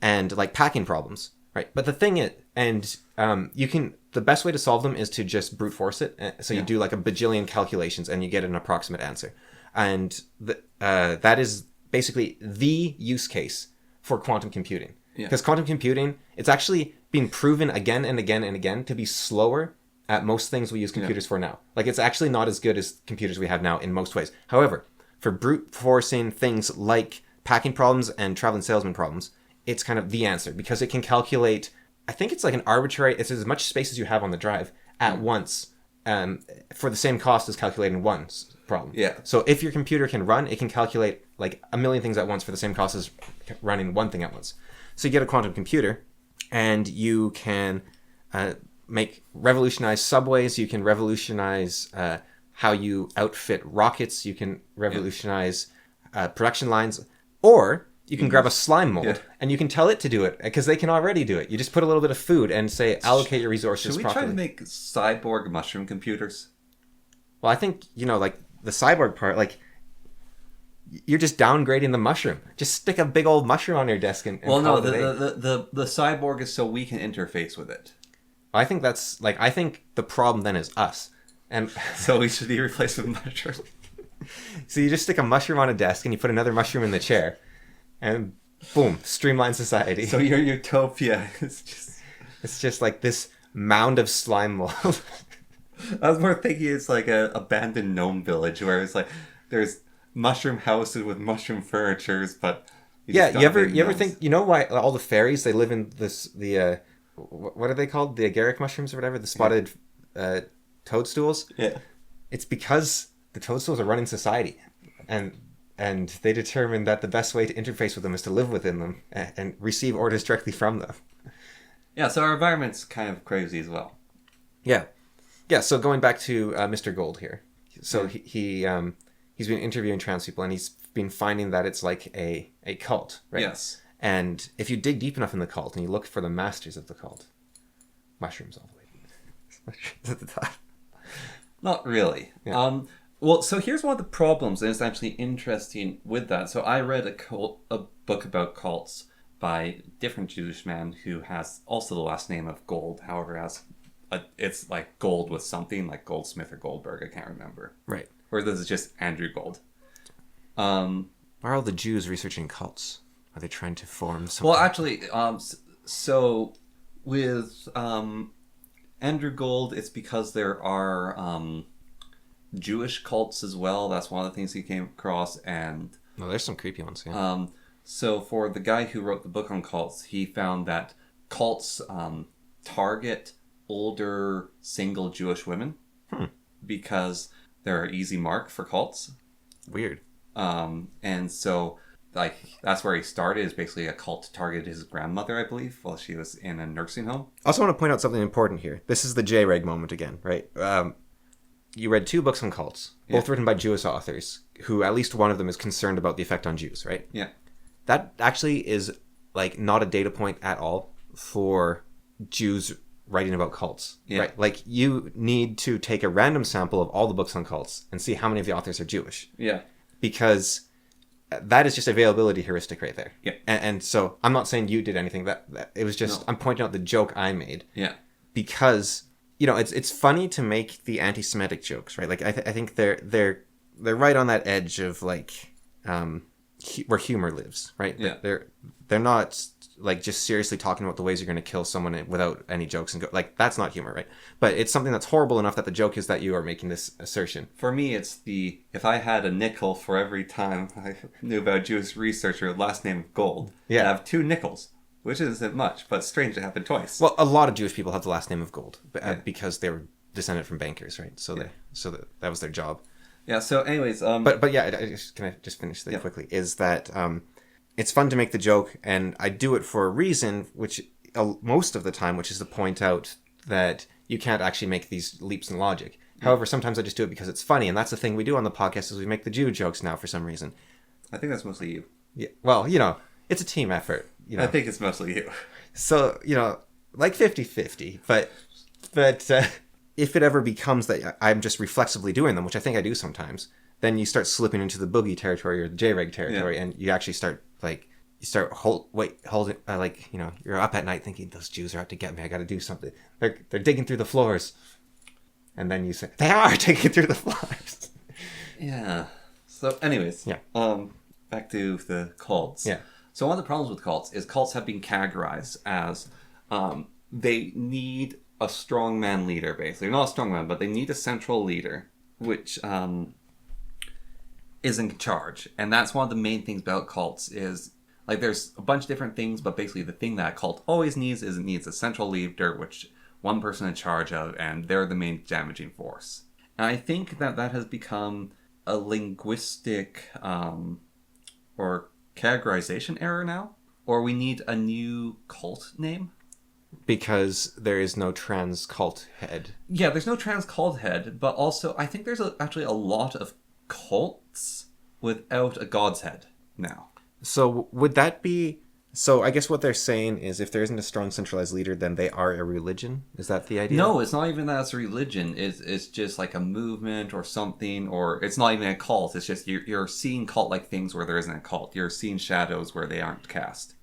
and like packing problems, right? But the thing is, and the best way to solve them is to just brute force it. So you do like a bajillion calculations and you get an approximate answer. And that is basically the use case for quantum computing. Because quantum computing, it's actually been proven again and again and again to be slower at most things we use computers for now. Like, it's actually not as good as computers we have now in most ways. However, for brute forcing things like packing problems and traveling salesman problems, it's kind of the answer, because it can calculate, I think it's like an arbitrary, it's as much space as you have on the drive at once, for the same cost as calculating one problem. Yeah. So if your computer can run, it can calculate like a million things at once for the same cost as running one thing at once. So you get a quantum computer, and you can revolutionize subways. You can revolutionize how you outfit rockets. You can revolutionize production lines, or you can grab a slime mold and you can tell it to do it, because they can already do it. You just put a little bit of food and say allocate your resources properly. Should we try to make cyborg mushroom computers? Well, I think, you know, like the cyborg part, like, you're just downgrading the mushroom. Just stick a big old mushroom on your desk and well, no, the cyborg is so we can interface with it. I think that's like, I think the problem then is us, and so we should be replaced with mushrooms. So you just stick a mushroom on a desk and you put another mushroom in the chair, and boom, streamline society. So your utopia is just like this mound of slime mold. I was more thinking it's like a abandoned gnome village where it's like there's mushroom houses with mushroom furnitures, but you ever think, you know why all the fairies, they live in what are they called, the agaric mushrooms or whatever, the spotted toadstools? Yeah, it's because the toadstools are running society, and they determine that the best way to interface with them is to live within them and receive orders directly from them. Yeah, so our environment's kind of crazy as well. Yeah, so going back to Mr. Gold here. So he's been interviewing trans people, and he's been finding that it's like a cult, right? Yes. And if you dig deep enough in the cult and you look for the masters of the cult, mushrooms all the way. Mushrooms at the top. Not really. Yeah. Well, so here's one of the problems, and it's actually interesting with that. So I read a book about cults by a different Jewish man who has also the last name of Gold, however, it's like Gold with something, like Goldsmith or Goldberg, I can't remember. Right. Or this is just Andrew Gold. Why are all the Jews researching cults? Are they trying to form something? Well, actually, so with Andrew Gold, it's because there are Jewish cults as well. That's one of the things he came across. And there's some creepy ones, yeah. So for the guy who wrote the book on cults, he found that cults target older single Jewish women because they're an easy mark for cults. Weird. And so, like, that's where he started, is basically a cult to target his grandmother, I believe, while she was in a nursing home. I also want to point out something important here. This is the J-Reg moment again, right? You read 2 books on cults, both written by Jewish authors, who at least one of them is concerned about the effect on Jews, right? Yeah. That actually is, like, not a data point at all for Jews writing about cults, right? Like, you need to take a random sample of all the books on cults and see how many of the authors are Jewish. Yeah. Because that is just availability heuristic right there. Yeah. And so I'm not saying you did anything. That it was just, I'm pointing out the joke I made. Yeah. Because, you know, it's funny to make the anti-Semitic jokes, right? Like, I think they're right on that edge of, like, where humor lives, right? Yeah. They're not like just seriously talking about the ways you're going to kill someone without any jokes and go like that's not humor, right? But it's something that's horrible enough that the joke is that you are making this assertion. For me, it's if I had a nickel for every time I knew about a Jewish researcher with last name of Gold, Yeah. I'd have 2 nickels, which isn't much, but strange to happen twice. Well, a lot of Jewish people have the last name of Gold because they were descended from bankers, right? So that was their job. Yeah. So, anyways, But yeah, can I just finish that quickly? Is that it's fun to make the joke, and I do it for a reason, which most of the time, which is to point out that you can't actually make these leaps in logic. However, sometimes I just do it because it's funny, and that's the thing we do on the podcast is we make the Jew jokes now for some reason. I think that's mostly you. Yeah. Well, it's a team effort. I think it's mostly you. So, like 50-50, but if it ever becomes that I'm just reflexively doing them, which I think I do sometimes, then you start slipping into the boogie territory or the J-reg territory, and you actually start holding you're up at night thinking those Jews are out to get me. I got to do something. They're digging through the floors, and then you say they are digging through the floors. Yeah. So, anyways, back to the cults. Yeah. So one of the problems with cults is cults have been categorized as they need a strongman leader, basically. Not a strongman, but they need a central leader, which is in charge. And that's one of the main things about cults is, like, there's a bunch of different things, but basically the thing that a cult always needs is it needs a central leader, which one person in charge of, and they're the main damaging force. And I think that has become a linguistic or categorization error now, or we need a new cult name. Because there is no trans cult head. Yeah, there's no trans cult head, but also I think there's actually a lot of cults without a god's head now. So would that be... So I guess what they're saying is if there isn't a strong centralized leader, then they are a religion? Is that the idea? No, it's not even that it's a religion. It's just like a movement or something, or it's not even a cult. It's just you're seeing cult-like things where there isn't a cult. You're seeing shadows where they aren't cast.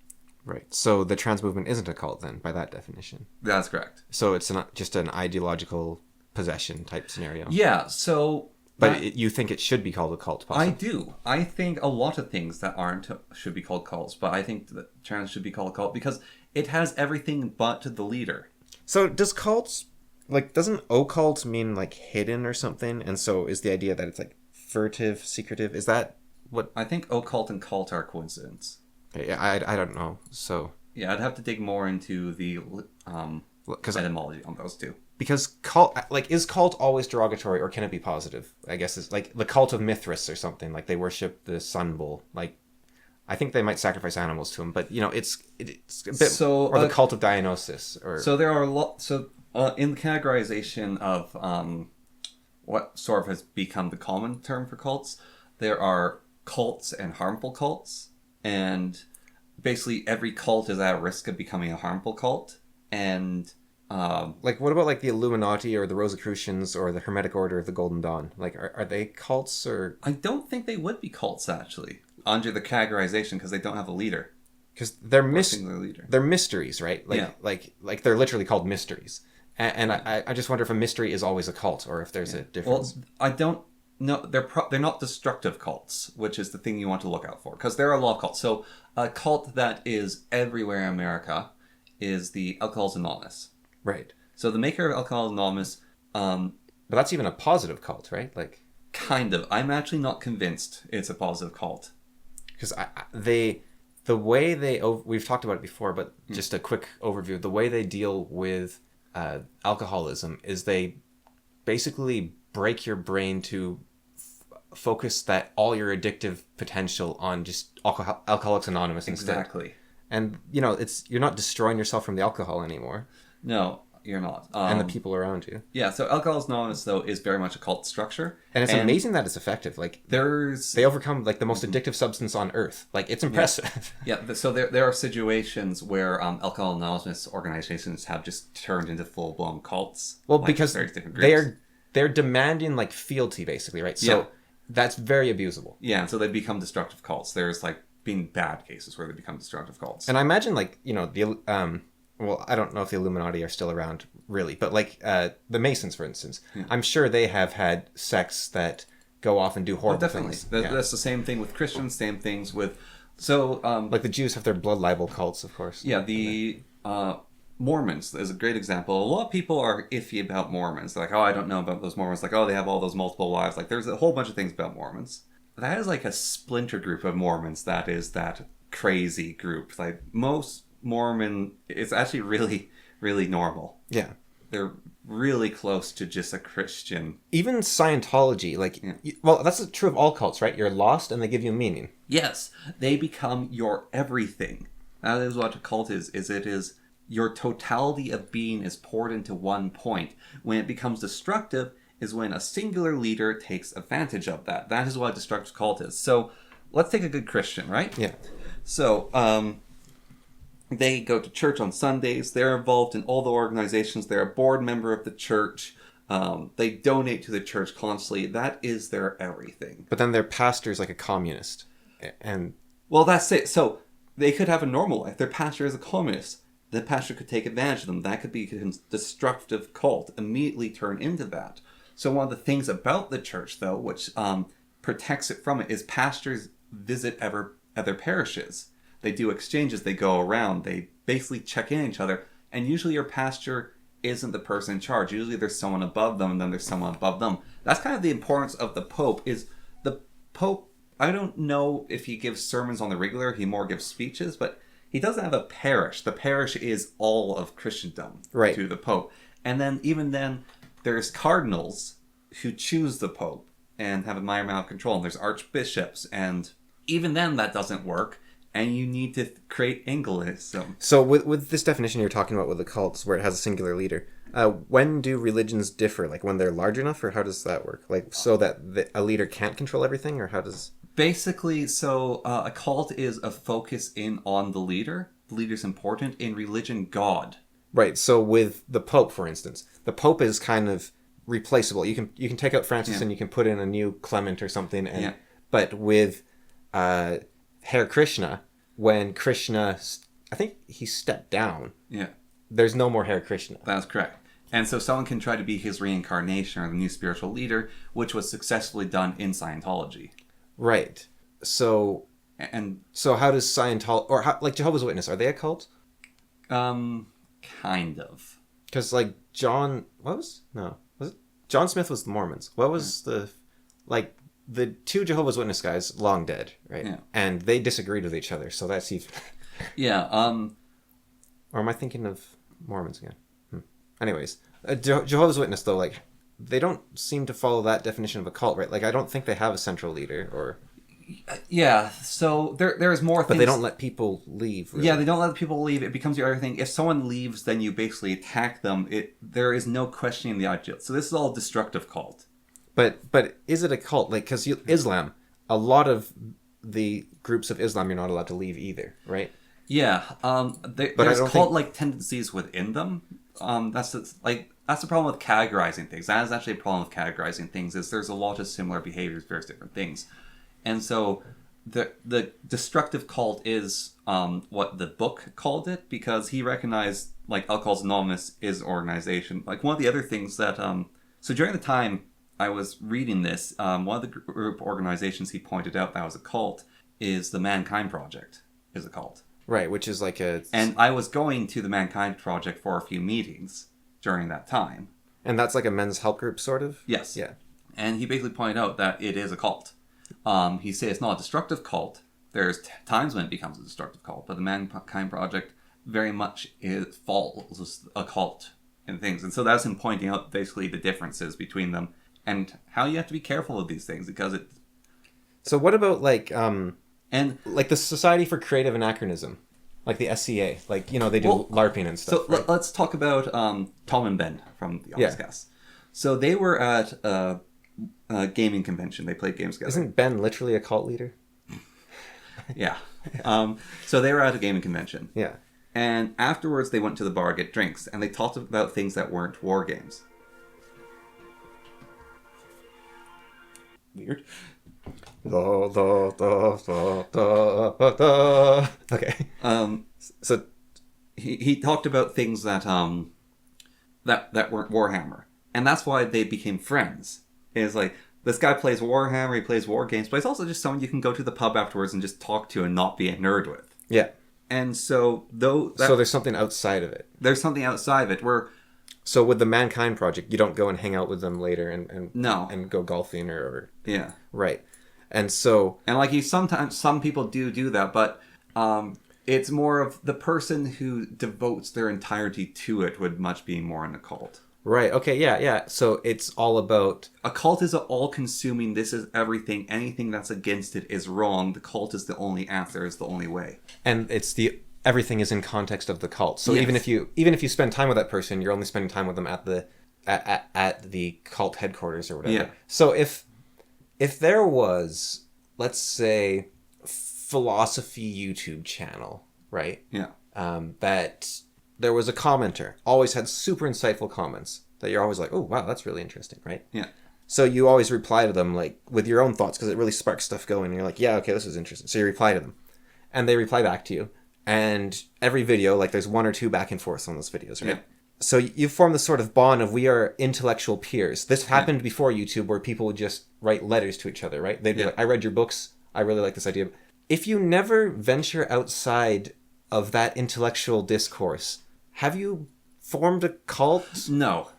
Right. So the trans movement isn't a cult then, by that definition. That's correct. So it's not just an ideological possession type scenario. Yeah, so... But you think it should be called a cult, possibly? I do. I think a lot of things that aren't should be called cults, but I think that trans should be called a cult because it has everything but the leader. So does cults... Like, doesn't occult mean, like, hidden or something? And so is the idea that it's, like, furtive, secretive? Is that what... I think occult and cult are a coincidence. I don't know. So... Yeah, I'd have to dig more into the etymology on those two. Because cult, like, is cult always derogatory or can it be positive? I guess it's like the cult of Mithras or something. Like they worship the sun bull. Like, I think they might sacrifice animals to him, but it's a bit. Or the cult of Dionysus. Or so there are a lot. So in the categorization of what sort of has become the common term for cults, there are cults and harmful cults, and basically every cult is at risk of becoming a harmful cult, and. Like, what about, like, the Illuminati or the Rosicrucians or the Hermetic Order of the Golden Dawn? Like, are they cults or... I don't think they would be cults, actually, under the categorization, because they don't have a leader. Because they're mysteries, right? Like, yeah. like they're literally called mysteries. And I just wonder if a mystery is always a cult or if there's a difference. Well, I don't know. They're not destructive cults, which is the thing you want to look out for, because there are a lot of cults. So a cult that is everywhere in America is the Alcoholics Anonymous. Right. So the maker of Alcoholics Anonymous... but that's even a positive cult, right? Like, kind of. I'm actually not convinced it's a positive cult. Because the way they... We've talked about it before, but just a quick overview. The way they deal with alcoholism is they basically break your brain to focus that all your addictive potential on just Alcoholics Anonymous instead. Exactly. And, you're not destroying yourself from the alcohol anymore. No, you're not. And the people around you. Yeah, so Alcoholics Anonymous, though, is very much a cult structure. And it's amazing that it's effective. Like, they overcome, like, the most addictive substance on Earth. Like, it's impressive. Yeah, so there are situations where Alcoholics Anonymous organizations have just turned into full-blown cults. Well, like, because they're demanding, like, fealty, basically, right? So that's very abusable. Yeah, and so they become destructive cults. There's, like, being bad cases where they become destructive cults. And I imagine, like, well, I don't know if the Illuminati are still around, really, but, like, the Masons, for instance, I'm sure they have had sects that go off and do horrible Definitely. things. That's the same thing with Christians, same things with... So, like the Jews have their blood libel cults, of course. yeah, the Mormons is a great example. A lot of people are iffy about Mormons. They're like, oh, I don't know about those Mormons. Like, oh, they have all those multiple wives. Like, there's a whole bunch of things about Mormons. That is like a splinter group of Mormons that is that crazy group. Like, most Mormon... It's actually really, really normal. Yeah. They're really close to just a Christian. Even Scientology, like, well, that's true of all cults, right? You're lost and they give you meaning. Yes, they become your everything. That is what a cult is it is your totality of being is poured into one point. When it becomes destructive is when a singular leader takes advantage of that. That is what a destructive cult is. So, let's take a good Christian, right? Yeah. So, they go to church on Sundays. They're involved in all the organizations. They're a board member of the church. They donate to the church constantly. That is their everything. But then their pastor's like a communist. And well, that's it. So they could have a normal life. Their pastor is a communist. The pastor could take advantage of them. That could be a destructive cult. Immediately turn into that. So one of the things about the church, though, which protects it from it, is pastors visit other parishes. They do exchanges. They go around. They basically check in each other. And usually your pastor isn't the person in charge. Usually there's someone above them, and then there's someone above them. That's kind of the importance of the Pope. Is the Pope... I don't know if he gives sermons on the regular. He more gives speeches, but he doesn't have a parish. The parish is all of Christendom to the Pope. And then even then, there's cardinals who choose the Pope and have a minor amount of control. And there's archbishops. And even then, that doesn't work. And you need to create Anglicanism. So with this definition you're talking about with the cults, where it has a singular leader, when do religions differ? Like when they're large enough, or how does that work? Like so that a leader can't control everything, or how does... Basically, so a cult is a focus in on the leader. The leader's important. In religion, God. Right. So with the Pope, for instance, the Pope is kind of replaceable. You can take out Francis and you can put in a new Clement or something. And but with Hare Krishna, when Krishna, I think he stepped down. Yeah. There's no more Hare Krishna. That's correct. And so someone can try to be his reincarnation or the new spiritual leader, which was successfully done in Scientology. Right. So how does Scientology, or how, like Jehovah's Witness, are they a cult? Kind of. Because like John Smith was the Mormons. What was the two Jehovah's Witness guys, long dead, right? Yeah. And they disagreed with each other, so that's even... Yeah. Or am I thinking of Mormons again? Anyways, Jehovah's Witness, though, like, they don't seem to follow that definition of a cult, right? Like, I don't think they have a central leader, or... Yeah, so there's more things... But they don't let people leave, really. Yeah, they don't let people leave. It becomes your other thing. If someone leaves, then you basically attack them. There is no questioning the ideal. So this is all destructive cult. But is it a cult? Like, because Islam, a lot of the groups of Islam, you're not allowed to leave either, right? Yeah, there's cult-like tendencies within them. That's the problem with categorizing things. That is actually a problem with categorizing things. Is there's a lot of similar behaviors, various different things, and so the destructive cult is what the book called it, because he recognized like Alcoholics Anonymous is an organization. Like one of the other things that so during the time I was reading this, one of the group organizations he pointed out that was a cult is the Mankind Project is a cult. Right, which is like a... And I was going to the Mankind Project for a few meetings during that time. And that's like a men's help group, sort of? Yes. Yeah. And he basically pointed out that it is a cult. He said it's not a destructive cult. There's times when it becomes a destructive cult, but the Mankind Project very much falls a cult in things. And so that's him pointing out basically the differences between them and how you have to be careful of these things, because it... So what about like... And like the Society for Creative Anachronism, like the SCA, like, you know, they do LARPing and stuff. So let's talk about Tom and Ben from the Office Cast. So they were at a gaming convention. They played games together. Isn't Ben literally a cult leader? Yeah. So they were at a gaming convention. Yeah. And afterwards they went to the bar to get drinks, and they talked about things that weren't war games. Weird. Okay. So he talked about things that that weren't Warhammer, and that's why they became friends. Is like This guy plays Warhammer, he plays war games, but he's also just someone you can go to the pub afterwards and just talk to and not be a nerd with. Yeah. And so, so there's something outside of it. There's something outside of it where... So with the Mankind Project, you don't go and hang out with them later and no. and go golfing or... Yeah. Right. And so... And like sometimes some people do that, but it's more of the person who devotes their entirety to it would much be more in a cult. Right. Okay. Yeah. So it's all about... A cult is all-consuming, this is everything. Anything that's against it is wrong. The cult is the only answer, is the only way. And it's everything is in context of the cult. So yes. even if you spend time with that person, you're only spending time with them at the cult headquarters or whatever. Yeah. So if there was, let's say, philosophy YouTube channel, right? Yeah. That there was a commenter, always had super insightful comments that you're always like, oh, wow, that's really interesting, right? Yeah. So you always reply to them like with your own thoughts because it really sparks stuff going. And you're like, yeah, okay, this is interesting. So you reply to them. And they reply back to you. And every video, like there's one or two back and forth on those videos, right? Yeah. So you form this sort of bond of we are intellectual peers. This happened before YouTube where people would just write letters to each other, right? They'd be like, I read your books. I really like this idea. If you never venture outside of that intellectual discourse, have you formed a cult? No,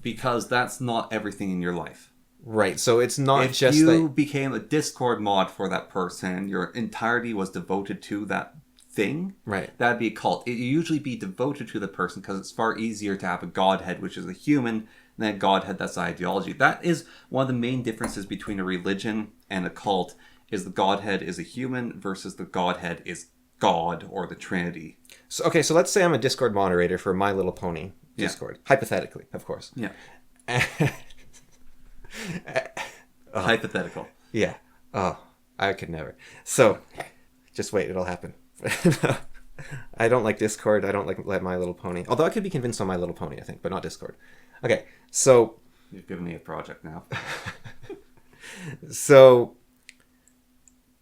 because that's not everything in your life. Right, so it's not if just you that... became a Discord mod for that person, your entirety was devoted to that thing, right? That'd be a cult. It'd usually be devoted to the person because it's far easier to have a godhead, which is a human, than a godhead that's ideology. That is one of the main differences between a religion and a cult, is the godhead is a human versus the godhead is God or the Trinity. So, okay, so let's say I'm a Discord moderator for My Little Pony Discord. Hypothetically, of course. Yeah. Hypothetical. Yeah. Oh, I could never. So, just wait, it'll happen. I don't like Discord. I don't like My Little Pony. Although I could be convinced on My Little Pony, I think, but not Discord. Okay, so... You've given me a project now. So,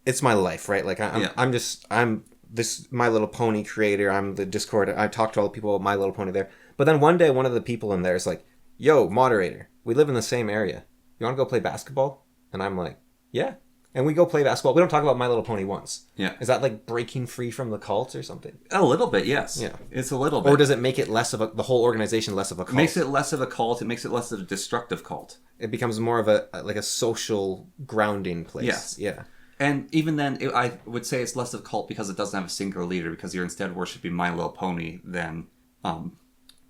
it's my life, right? Like, I'm this My Little Pony creator. I'm the Discord. I talk to all the people about My Little Pony there. But then one day, one of the people in there is like, yo, moderator, we live in the same area. You want to go play basketball? And I'm like, yeah. And we go play basketball. We don't talk about My Little Pony once. Yeah. Is that like breaking free from the cult or something? A little bit, yes. Yeah. It's a little bit. Or does it make it the whole organization less of a cult? It makes it less of a cult. It makes it less of a destructive cult. It becomes more of a social grounding place. Yes. Yeah. And even then, I would say it's less of a cult because it doesn't have a singular leader, because you're instead worshipping My Little Pony than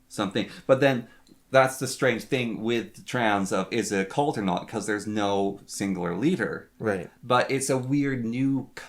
something. But then that's the strange thing with trans of is it a cult or not, because there's no singular leader. Right. But it's a weird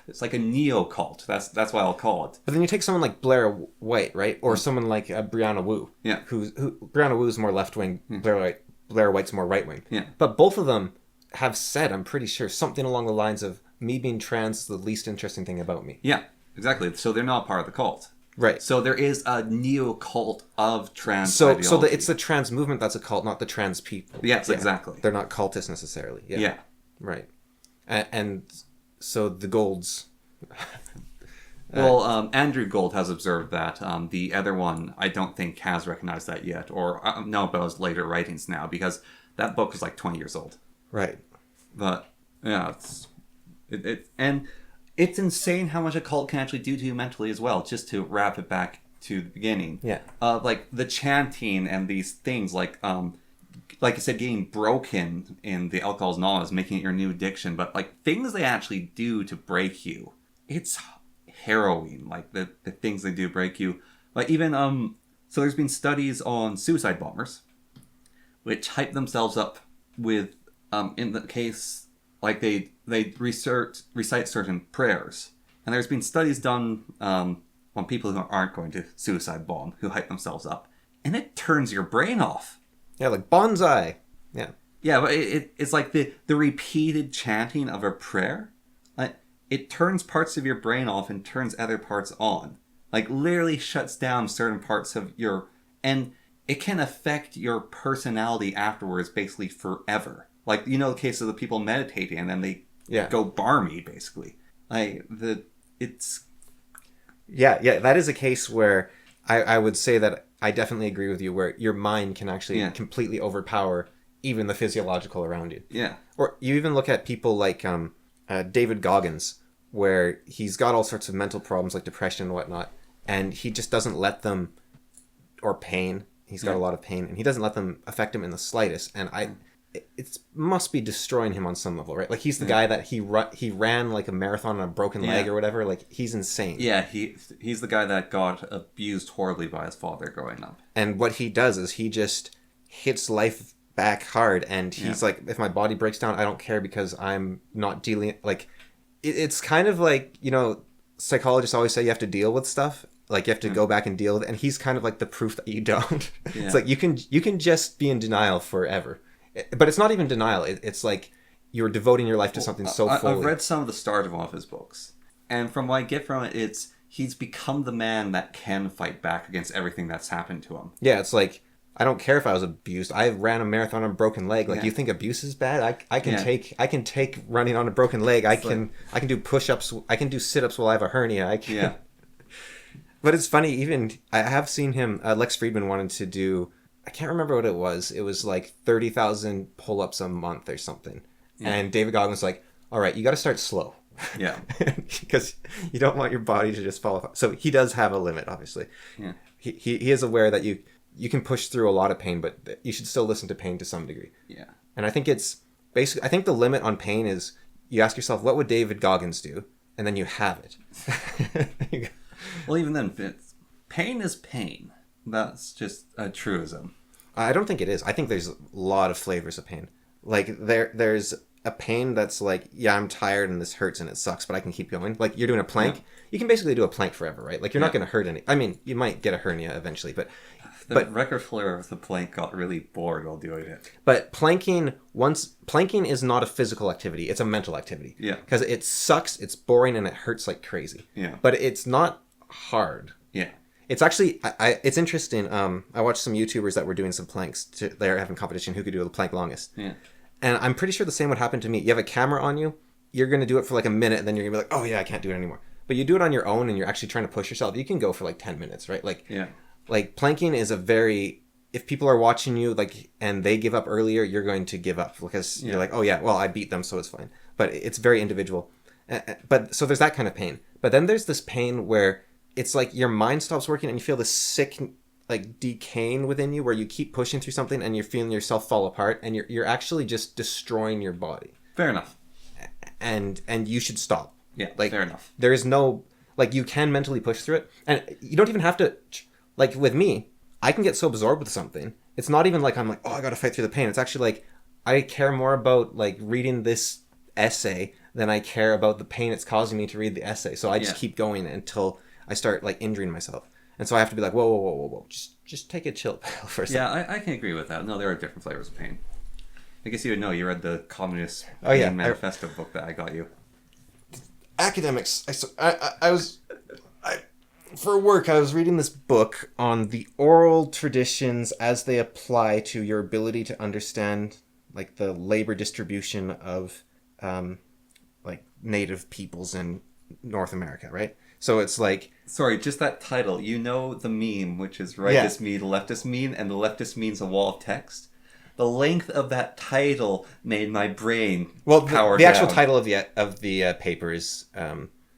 it's like a neo-cult. That's what I'll call it. But then you take someone like Blair White, right? Or someone like Brianna Wu. Yeah. Who Brianna Wu's more left-wing, Blair White's more right-wing. Yeah. But both of them have said, I'm pretty sure, something along the lines of, me being trans is the least interesting thing about me. Yeah, exactly. So they're not part of the cult. Right. So there is a neo-cult of trans ideology. So it's the trans movement that's a cult, not the trans people. Yes, exactly. They're not cultists necessarily. Yeah. Yeah. Right. And so the Golds... Well, Andrew Gold has observed that. The other one, I don't think, has recognized that yet, or know about his later writings now, because that book is like 20 years old. Right. But, yeah, and it's insane how much a cult can actually do to you mentally as well, just to wrap it back to the beginning. Yeah. Like, the chanting and these things, like I said, getting broken in the Alcohol's Anonymous, making it your new addiction, but, like, things they actually do to break you, it's harrowing, like, the things they do break you. Like, even, so there's been studies on suicide bombers, which hype themselves up with, in the case, like, they recite certain prayers. And there's been studies done on people who aren't going to suicide bomb, who hype themselves up. And it turns your brain off. Yeah, like bonsai. Yeah. Yeah, but it's like the repeated chanting of a prayer. Like, it turns parts of your brain off and turns other parts on. Like, literally shuts down certain parts of your... And it can affect your personality afterwards, basically forever. Like, you know, the case of the people meditating and then they go barmy, basically. It's... Yeah, that is a case where I would say that I definitely agree with you, where your mind can actually completely overpower even the physiological around you. Yeah. Or you even look at people like David Goggins, where he's got all sorts of mental problems like depression and whatnot, and he just doesn't let them, or pain. He's got a lot of pain, and he doesn't let them affect him in the slightest. And it must be destroying him on some level, right? Like he's the guy that he ran like a marathon on a broken leg or whatever. Like he's insane. Yeah, he's the guy that got abused horribly by his father growing up. And what he does is he just hits life back hard, and he's like, if my body breaks down, I don't care because I'm not dealing. Like it's kind of like, you know, psychologists always say you have to deal with stuff. Like you have to go back and deal with it, and he's kind of like the proof that you don't. It's like you can just be in denial forever, but it's not even denial. It's like you're devoting your life to something so fully. I've read some of the start of one of his books, and from what I get from it, he's become the man that can fight back against everything that's happened to him. Yeah, it's like, I don't care if I was abused. I ran a marathon on a broken leg. Like, you think abuse is bad? I can take running on a broken leg. I can do push-ups. I can do sit-ups while I have a hernia. Yeah. But it's funny, even I have seen him, Lex Friedman wanted to do, I can't remember what it was. It was like 30,000 pull-ups a month or something. Yeah. And David Goggins was like, all right, you got to start slow. Yeah. Because you don't want your body to just fall apart. So he does have a limit, obviously. Yeah. He is aware that you can push through a lot of pain, but you should still listen to pain to some degree. Yeah. And I think it's basically, I think the limit on pain is you ask yourself, what would David Goggins do? And then you have it. Well, even then, pain is pain. That's just a truism. I don't think it is. I think there's a lot of flavors of pain. Like there's a pain that's like, yeah, I'm tired and this hurts and it sucks, but I can keep going. Like you're doing a plank. Yeah. You can basically do a plank forever, right? Like you're not going to hurt any. I mean, you might get a hernia eventually, but the record flare of the plank got really bored while doing it. But planking is not a physical activity. It's a mental activity. Yeah. Because it sucks, it's boring, and it hurts like crazy. Yeah. But it's not hard. Yeah. It's actually, it's interesting. I watched some YouTubers that were doing some planks. They're having competition who could do the plank longest. Yeah. And I'm pretty sure the same would happen to me. You have a camera on you, you're going to do it for like a minute, and then you're going to be like, oh yeah, I can't do it anymore. But you do it on your own, and you're actually trying to push yourself. You can go for like 10 minutes, right? Like, yeah. Like planking is if people are watching you, like, and they give up earlier, you're going to give up because you're like, oh yeah, well, I beat them, so it's fine. But it's very individual. But so there's that kind of pain. But then there's this pain where it's like your mind stops working and you feel this sick, like, decaying within you where you keep pushing through something and you're feeling yourself fall apart and you're actually just destroying your body. Fair enough. And you should stop. Yeah, like, fair enough. There is no, like, you can mentally push through it. And you don't even have to, like, with me, I can get so absorbed with something. It's not even like I'm like, oh, I got to fight through the pain. It's actually like, I care more about, like, reading this essay than I care about the pain it's causing me to read the essay. So I just keep going until I start, like, injuring myself. And so I have to be like, whoa. Just take a chill pill for a second. Yeah, I can agree with that. No, there are different flavors of pain. I guess you would know. You read the Communist Manifesto book that I got you. Academics. For work, I was reading this book on the oral traditions as they apply to your ability to understand, like, the labor distribution of, like, native peoples in North America, right? So it's like... Sorry, just that title. You know the meme, which is rightist me, leftist mean, and the leftist means a wall of text? The length of that title made my brain power the down. actual title of the paper is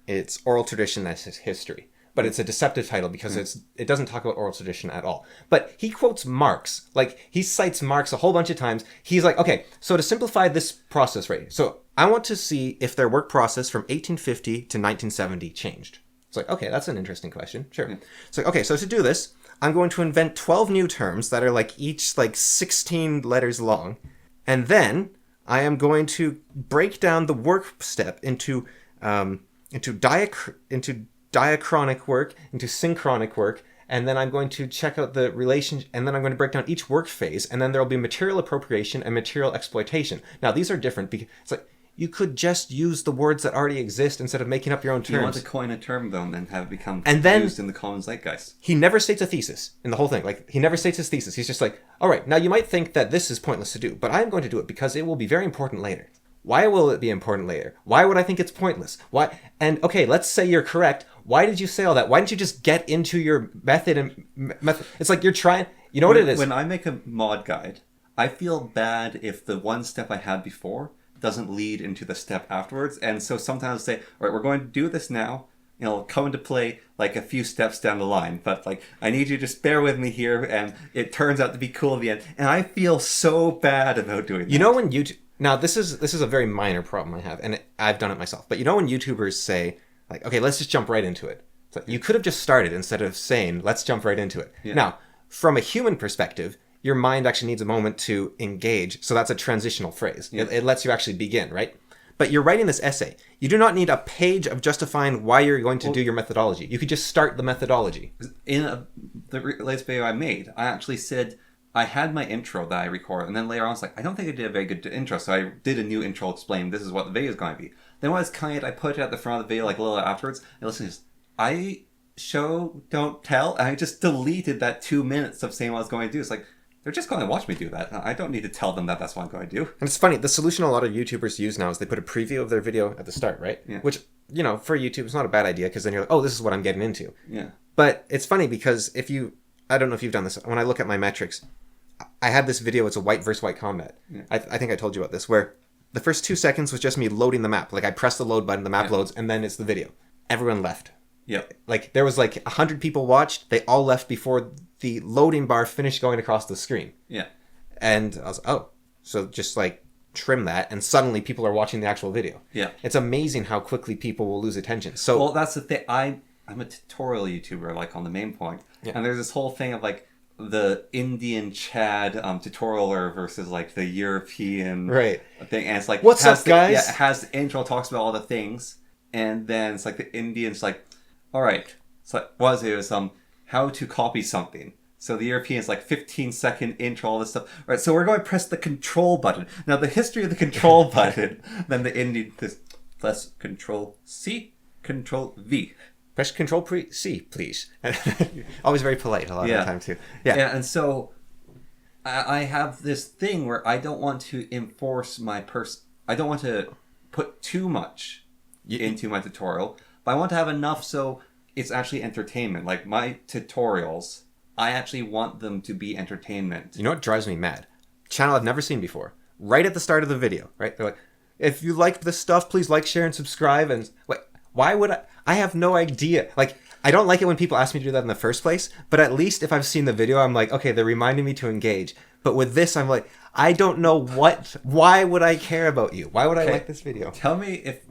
it's Oral Tradition as History. But it's a deceptive title because it doesn't talk about oral tradition at all. But he quotes Marx. Like, he cites Marx a whole bunch of times. He's like, okay, so to simplify this process, right? So I want to see if their work process from 1850 to 1970 changed. It's like, okay, that's an interesting question. Sure. It's like, okay, so to do this, I'm going to invent 12 new terms that are like each like 16 letters long. And then I am going to break down the work step into diachronic work, into synchronic work, and then I'm going to check out the relation, and then I'm going to break down each work phase, and then there'll be material appropriation and material exploitation. Now, these are different because it's like, you could just use the words that already exist instead of making up your own terms. You want to coin a term, though, and then have it become used in the common zeitgeist. He never states a thesis in the whole thing. Like, he never states his thesis. He's just like, all right, now you might think that this is pointless to do, but I'm going to do it because it will be very important later. Why will it be important later? Why would I think it's pointless? Why? And okay, let's say you're correct. Why did you say all that? Why didn't you just get into your method and method? It's like you're trying. You know what it is? When I make a mod guide, I feel bad if the one step I had before doesn't lead into the step afterwards. And so sometimes I say, all right, we're going to do this now. It'll come into play like a few steps down the line. But like, I need you to just bear with me here. And it turns out to be cool at the end. And I feel so bad about doing that. You know when YouTube... Now, this is a very minor problem I have. And I've done it myself. But you know when YouTubers say, like, okay, let's just jump right into it. It's like, you could have just started instead of saying, let's jump right into it. Yeah. Now, from a human perspective, your mind actually needs a moment to engage. So that's a transitional phrase. Yeah. It lets you actually begin, right? But you're writing this essay. You do not need a page of justifying why you're going to do your methodology. You could just start the methodology. In the latest video I made, I actually said I had my intro that I recorded, and then later on I was like, I don't think I did a very good intro, so I did a new intro explaining this is what the video is going to be. Then when I was cutting it, I put it at the front of the video like a little afterwards, and listen to this. I show, don't tell, and I just deleted that 2 minutes of saying what I was going to do. It's like, they're just going to watch me do that. I don't need to tell them that that's what I'm going to do. And it's funny, the solution a lot of YouTubers use now is they put a preview of their video at the start, right? Yeah. Which, you know, for YouTube, it's not a bad idea because then you're like, oh, this is what I'm getting into. Yeah. But it's funny because I don't know if you've done this, when I look at my metrics, I had this video, it's a white versus white combat. Yeah. I think I told you about this, where the first 2 seconds was just me loading the map. Like I press the load button, the map loads, and then it's the video. Everyone left. Yeah. Like there was like 100 people watched, they all left before the loading bar finished going across the screen. Yeah. And I was like, oh, so just like trim that, and suddenly people are watching the actual video. Yeah. It's amazing how quickly people will lose attention. So, well, that's the thing. I'm a tutorial YouTuber, like on the main point. Yeah. And there's this whole thing of like the Indian Chad tutorialer versus like the European thing. And it's like, what's up, guys? Yeah, it has the intro, talks about all the things. And then it's like the Indian's like, all right. So what was it? It was how to copy something. So the Europeans like 15-second intro, all this stuff. All right, so we're going to press the control button. Now the history of the control button, then the Indian press Control C, Control V. Press Control C, please. Always very polite a lot of the time too. Yeah, and so I have this thing where I don't want to enforce I don't want to put too much into my tutorial, but I want to have enough so it's actually entertainment. Like my tutorials, I actually want them to be entertainment. You know what drives me mad? Channel I've never seen before. Right at the start of the video, right? They're like, if you like this stuff, please like, share, and subscribe. And wait, why would I have no idea. Like, I don't like it when people ask me to do that in the first place, but at least if I've seen the video, I'm like, okay, they're reminding me to engage. But with this, I'm like, I don't know why would I care about you? Why would I like this video? Tell me if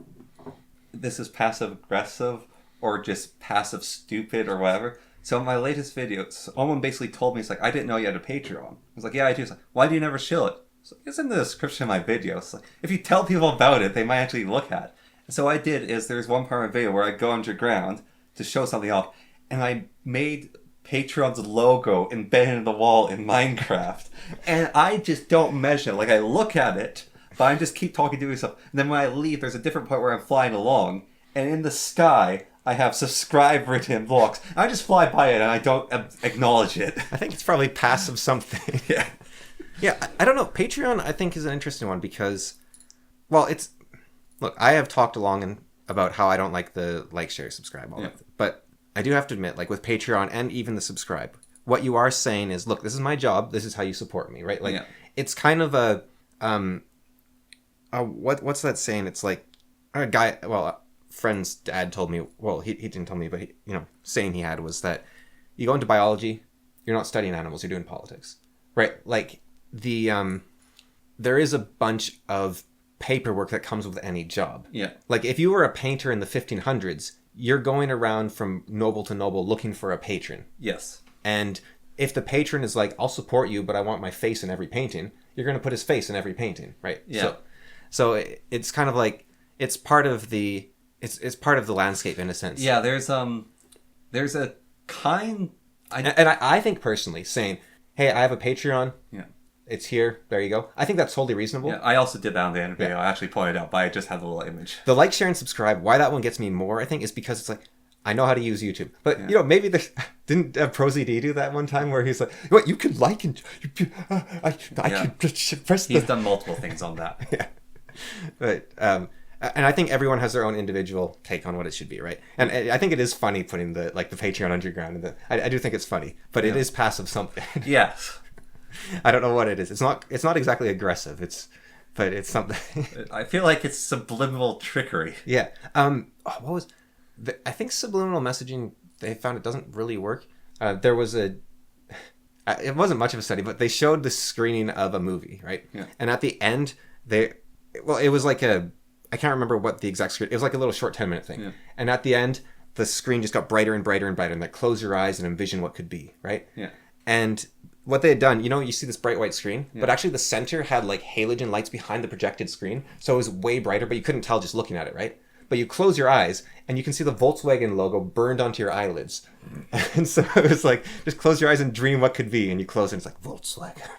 this is passive aggressive or just passive stupid or whatever. So in my latest video, someone basically told me, it's like, I didn't know you had a Patreon. I was like, yeah, I do. It's like, why do you never show it? So it's in the description of my video. It's like, if you tell people about it, they might actually look at it. And so what I did is there's one part of my video where I go underground to show something off, and I made Patreon's logo embedded in the wall in Minecraft. And I just don't measure. Like, I look at it, but I just keep talking to myself. And then when I leave, there's a different point where I'm flying along, and in the sky, I have subscribe written in blocks. I just fly by it and I don't acknowledge it. I think it's probably passive something. Yeah, I don't know. Patreon, I think, is an interesting one because, well, it's... Look, I have talked about how I don't like the like, share, subscribe, all that. But I do have to admit, like with Patreon and even the subscribe, what you are saying is, look, this is my job. This is how you support me, right? Like, it's kind of a what's that saying? It's like a guy, well... friend's dad told me, well, he didn't tell me, but he, saying he had was that you go into biology, you're not studying animals, you're doing politics, right? Like there is a bunch of paperwork that comes with any job. Yeah. Like if you were a painter in the 1500s, you're going around from noble to noble looking for a patron. Yes. And if the patron is like, I'll support you, but I want my face in every painting, you're going to put his face in every painting, right? Yeah. So it's kind of like, it's part of the... It's part of the landscape in a sense. Yeah, there's a kind... I think personally saying, hey, I have a Patreon. Yeah. It's here. There you go. I think that's totally reasonable. Yeah, I also did that on the end video. I actually pointed out, but I just had the little image. The like, share, and subscribe, why that one gets me more, I think, is because it's like, I know how to use YouTube. But, maybe there's... Didn't ProZD do that one time where he's like, what, you could like and... I could press the... He's done multiple things on that. Yeah. But... and I think everyone has their own individual take on what it should be, right? And I think it is funny putting the Patreon underground. I do think it's funny, but it is passive something. Yes. I don't know what it is. It's not exactly aggressive. But it's something. I feel like it's subliminal trickery. Yeah. What was? I think subliminal messaging. They found it doesn't really work. There was it wasn't much of a study, but they showed the screening of a movie, right? Yeah. And at the end, it was like I can't remember what the exact screen. It was like a little short 10-minute thing. Yeah. And at the end, the screen just got brighter and brighter and brighter, and like close your eyes and envision what could be, right? Yeah. And what they had done, you see this bright white screen, but actually the center had like halogen lights behind the projected screen, so it was way brighter, but you couldn't tell just looking at it, right? But you close your eyes and you can see the Volkswagen logo burned onto your eyelids. And so it was like, just close your eyes and dream what could be, and you close it and it's like, Volkswagen.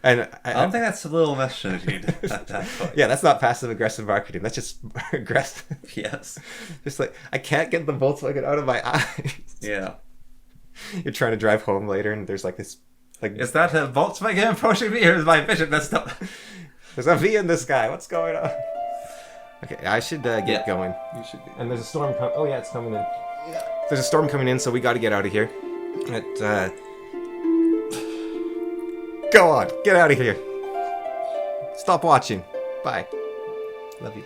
And I don't think that's a little messaging at that point. Yeah, that's not passive aggressive marketing. That's just aggressive. Yes. Just like, I can't get the Volkswagen out of my eyes. Yeah. You're trying to drive home later and there's like this, like, Is that a Volkswagen approaching me, or is my vision messed up? there's a V in the sky. What's going on? Okay, I should get going. You should be. And there's a storm coming. Oh yeah, it's coming in. There's a storm coming in, so we got to get out of here. Go on, get out of here. Stop watching. Bye. Love you.